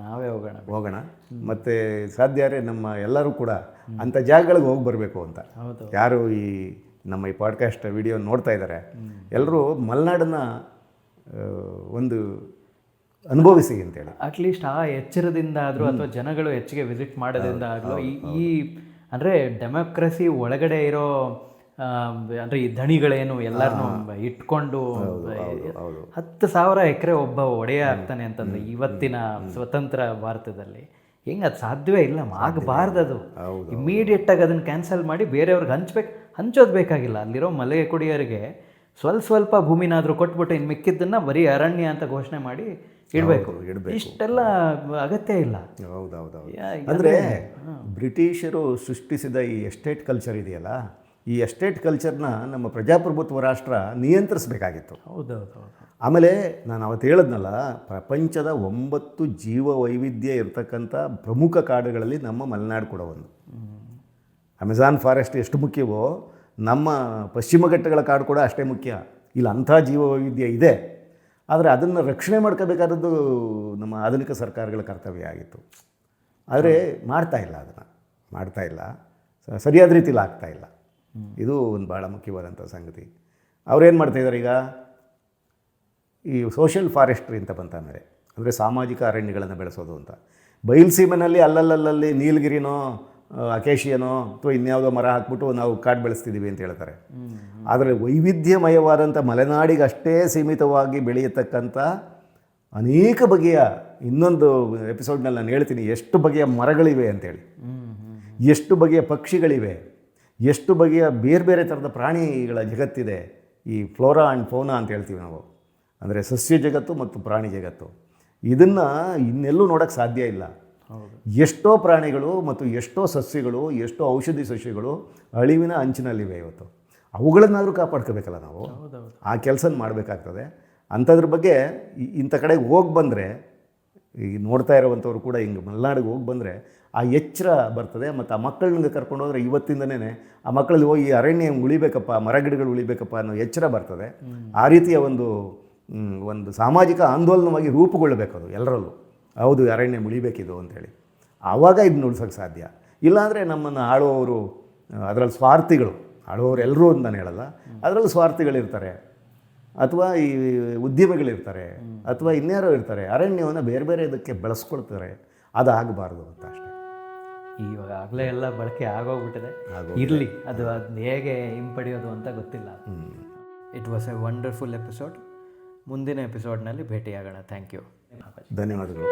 ನಾವೇ ಹೋಗೋಣ. ಮತ್ತು ಸಾಧ್ಯ ಆದರೆ ನಮ್ಮ ಎಲ್ಲರೂ ಕೂಡ ಅಂಥ ಜಾಗಗಳಿಗೆ ಹೋಗಿ ಬರಬೇಕು ಅಂತ. ಯಾರು ಈ ನಮ್ಮ ಈ ಪಾಡ್ಕಾಸ್ಟ್ ವಿಡಿಯೋ ನೋಡ್ತಾ ಇದ್ದಾರೆ, ಎಲ್ಲರೂ ಮಲೆನಾಡನ್ನು ಒಂದು ಅನುಭವಿಸಿ ಅಂತೇಳಿ. ಅಟ್ಲೀಸ್ಟ್ ಆ ಎಚ್ಚರದಿಂದ ಆದರೂ ಅಥವಾ ಜನಗಳು ಹೆಚ್ಚಿಗೆ ವಿಸಿಟ್ ಮಾಡೋದ್ರಿಂದ ಆಗಲೂ ಈ ಅಂದರೆ ಡೆಮೋಕ್ರಸಿ ಒಳಗಡೆ ಇರೋ ಅಂದರೆ ಈ ದಣಿಗಳೇನು ಎಲ್ಲರನ್ನೂ ಇಟ್ಕೊಂಡು 10,000 ಎಕರೆ ಒಬ್ಬ ಒಡೆಯ ಆಗ್ತಾನೆ ಅಂತಂದರೆ ಇವತ್ತಿನ ಸ್ವತಂತ್ರ ಭಾರತದಲ್ಲಿ ಹೆಂಗೆ ಅದು ಸಾಧ್ಯವೇ ಇಲ್ಲ, ಆಗಬಾರ್ದು. ಅದು ಇಮ್ಮಿಡಿಯೇಟಾಗಿ ಅದನ್ನು ಕ್ಯಾನ್ಸಲ್ ಮಾಡಿ ಬೇರೆಯವ್ರಿಗೆ ಹಂಚೋದು ಬೇಕಾಗಿಲ್ಲ. ಅಲ್ಲಿರೋ ಮಲೆಕುಡಿಯರಿಗೆ ಸ್ವಲ್ಪ ಭೂಮಿನಾದರೂ ಕೊಟ್ಬಿಟ್ಟು ಇನ್ನು ಮಿಕ್ಕಿದ್ದನ್ನು ಬರೀ ಅರಣ್ಯ ಅಂತ ಘೋಷಣೆ ಮಾಡಿ ಇಡಬೇಕು. ಇಷ್ಟೆಲ್ಲ ಅಗತ್ಯ ಇಲ್ಲ. ಹೌದೌದು. ಅಂದರೆ ಬ್ರಿಟಿಷರು ಸೃಷ್ಟಿಸಿದ ಈ ಎಸ್ಟೇಟ್ ಕಲ್ಚರ್ ಇದೆಯಲ್ಲ, ಈ ಎಸ್ಟೇಟ್ ಕಲ್ಚರ್ನ ನಮ್ಮ ಪ್ರಜಾಪ್ರಭುತ್ವ ರಾಷ್ಟ್ರ ನಿಯಂತ್ರಿಸಬೇಕಾಗಿತ್ತು. ಹೌದೌದು. ಆಮೇಲೆ ನಾನು ಅವತ್ತು ಹೇಳಿದ್ನಲ್ಲ, ಪ್ರಪಂಚದ 9 ಜೀವ ವೈವಿಧ್ಯ ಇರತಕ್ಕಂಥ ಪ್ರಮುಖ ಕಾಡುಗಳಲ್ಲಿ ನಮ್ಮ ಮಲೆನಾಡು ಕೂಡ ಒಂದು. ಅಮೆಜಾನ್ ಫಾರೆಸ್ಟ್ ಎಷ್ಟು ಮುಖ್ಯವೋ, ನಮ್ಮ ಪಶ್ಚಿಮ ಘಟ್ಟಗಳ ಕಾಡು ಕೂಡ ಅಷ್ಟೇ ಮುಖ್ಯ. ಇಲ್ಲಿ ಅಂಥ ಜೀವ ವೈವಿಧ್ಯ ಇದೆ. ಆದರೆ ಅದನ್ನು ರಕ್ಷಣೆ ಮಾಡ್ಕೋಬೇಕಾದದ್ದು ನಮ್ಮ ಆಧುನಿಕ ಸರ್ಕಾರಗಳ ಕರ್ತವ್ಯ ಆಗಿತ್ತು. ಆದರೆ ಅದನ್ನು ಮಾಡ್ತಾ ಇಲ್ಲ, ಸರಿಯಾದ ರೀತಿಲಿ ಆಗ್ತಾಯಿಲ್ಲ. ಇದು ಒಂದು ಭಾಳ ಮುಖ್ಯವಾದಂಥ ಸಂಗತಿ. ಅವ್ರೇನು ಮಾಡ್ತಾಯಿದ್ದಾರೆ ಈಗ, ಈ ಸೋಷಿಯಲ್ ಫಾರೆಸ್ಟ್ರಿ ಅಂತ ಬಂತ ಮೇಲೆ, ಅಂದರೆ ಸಾಮಾಜಿಕ ಅರಣ್ಯಗಳನ್ನು ಬೆಳೆಸೋದು ಅಂತ. ಬಯಲುಸೀಮೆನಲ್ಲಿ ಅಲ್ಲಲ್ಲಿ ನೀಲಗಿರಿನೋ ಅಕೇಶಿಯನೋ ಅಥವಾ ಇನ್ಯಾವುದೋ ಮರ ಹಾಕ್ಬಿಟ್ಟು ನಾವು ಕಾಡು ಬೆಳೆಸ್ತಿದ್ದೀವಿ ಅಂತ ಹೇಳ್ತಾರೆ. ಆದರೆ ವೈವಿಧ್ಯಮಯವಾದಂಥ ಮಲೆನಾಡಿಗೆ ಅಷ್ಟೇ ಸೀಮಿತವಾಗಿ ಬೆಳೆಯತಕ್ಕಂಥ ಅನೇಕ ಬಗೆಯ, ಇನ್ನೊಂದು ಎಪಿಸೋಡ್ನಲ್ಲಿ ನಾನು ಹೇಳ್ತೀನಿ ಎಷ್ಟು ಬಗೆಯ ಮರಗಳಿವೆ ಅಂತೇಳಿ, ಎಷ್ಟು ಬಗೆಯ ಪಕ್ಷಿಗಳಿವೆ, ಎಷ್ಟು ಬಗೆಯ ಬೇರೆ ಬೇರೆ ಥರದ ಪ್ರಾಣಿಗಳ ಜಗತ್ತಿದೆ. ಈ ಫ್ಲೋರಾ ಆ್ಯಂಡ್ ಫೌನಾ ಅಂತ ಹೇಳ್ತೀವಿ ನಾವು, ಅಂದರೆ ಸಸ್ಯ ಜಗತ್ತು ಮತ್ತು ಪ್ರಾಣಿ ಜಗತ್ತು. ಇದನ್ನು ಇನ್ನೆಲ್ಲೂ ನೋಡೋಕ್ಕೆ ಸಾಧ್ಯ ಇಲ್ಲ. ಎಷ್ಟೋ ಪ್ರಾಣಿಗಳು ಮತ್ತು ಎಷ್ಟೋ ಸಸ್ಯಗಳು, ಎಷ್ಟೋ ಔಷಧಿ ಸಸ್ಯಗಳು ಅಳಿವಿನ ಅಂಚಿನಲ್ಲಿವೆ ಇವತ್ತು. ಅವುಗಳನ್ನಾದರೂ ಕಾಪಾಡ್ಕೋಬೇಕಲ್ಲ ನಾವು, ಆ ಕೆಲಸ ಮಾಡಬೇಕಾಗ್ತದೆ. ಅಂಥದ್ರ ಬಗ್ಗೆ ಇಂಥ ಕಡೆಗೆ ಹೋಗಿ ಬಂದರೆ, ಈಗ ನೋಡ್ತಾ ಇರೋವಂಥವ್ರು ಕೂಡ ಹಿಂಗೆ ಮಲೆನಾಡಿಗೆ ಹೋಗಿ ಬಂದರೆ ಆ ಎಚ್ಚರ ಬರ್ತದೆ. ಮತ್ತು ಆ ಮಕ್ಕಳನ್ನ ಕರ್ಕೊಂಡು ಹೋದರೆ ಇವತ್ತಿಂದನೇ ಆ ಮಕ್ಕಳಲ್ಲಿ ಹೋಗಿ ಅರಣ್ಯ ಉಳಿಬೇಕಪ್ಪ, ಮರಗಿಡಗಳು ಉಳಿಬೇಕಪ್ಪ ಅನ್ನೋ ಎಚ್ಚರ ಬರ್ತದೆ. ಆ ರೀತಿಯ ಒಂದು ಸಾಮಾಜಿಕ ಆಂದೋಲನವಾಗಿ ರೂಪುಗೊಳ್ಳಬೇಕು ಅದು ಎಲ್ಲರಲ್ಲೂ. ಹೌದು, ಅರಣ್ಯ ಉಳಿಬೇಕಿದು ಅಂಥೇಳಿ. ಆವಾಗ ಇದನ್ನ ಉಳ್ಸೋಕ್ಕೆ ಸಾಧ್ಯ. ಇಲ್ಲಾಂದರೆ ನಮ್ಮನ್ನು ಆಳುವವರು, ಅದರಲ್ಲಿ ಸ್ವಾರ್ಥಿಗಳು, ಆಳುವವರು ಎಲ್ಲರೂ ಅಂತ ನಾನು ಹೇಳಲ್ಲ, ಅದರಲ್ಲಿ ಸ್ವಾರ್ಥಿಗಳಿರ್ತಾರೆ, ಅಥವಾ ಈ ಉದ್ಯಮಿಗಳಿರ್ತಾರೆ, ಅಥವಾ ಇನ್ಯಾರೋ ಇರ್ತಾರೆ, ಅರಣ್ಯವನ್ನು ಬೇರೆ ಬೇರೆ ಇದಕ್ಕೆ ಬೆಳೆಸ್ಕೊಳ್ತಾರೆ. ಅದು ಆಗಬಾರ್ದು ಅಂತ ಅಷ್ಟೇ. ಇವಾಗ ಆಗಲೇ ಎಲ್ಲ ಬಳಕೆ ಆಗೋಗ್ಬಿಟ್ಟಿದೆ, ಇರಲಿ, ಅದು ಹೇಗೆ ಹಿಂಪಡೆಯೋದು ಅಂತ ಗೊತ್ತಿಲ್ಲ. It was a wonderful episode. ಮುಂದಿನ ಎಪಿಸೋಡ್ನಲ್ಲಿ ಭೇಟಿಯಾಗೋಣ. Thank you. ಧನ್ಯವಾದಗಳು.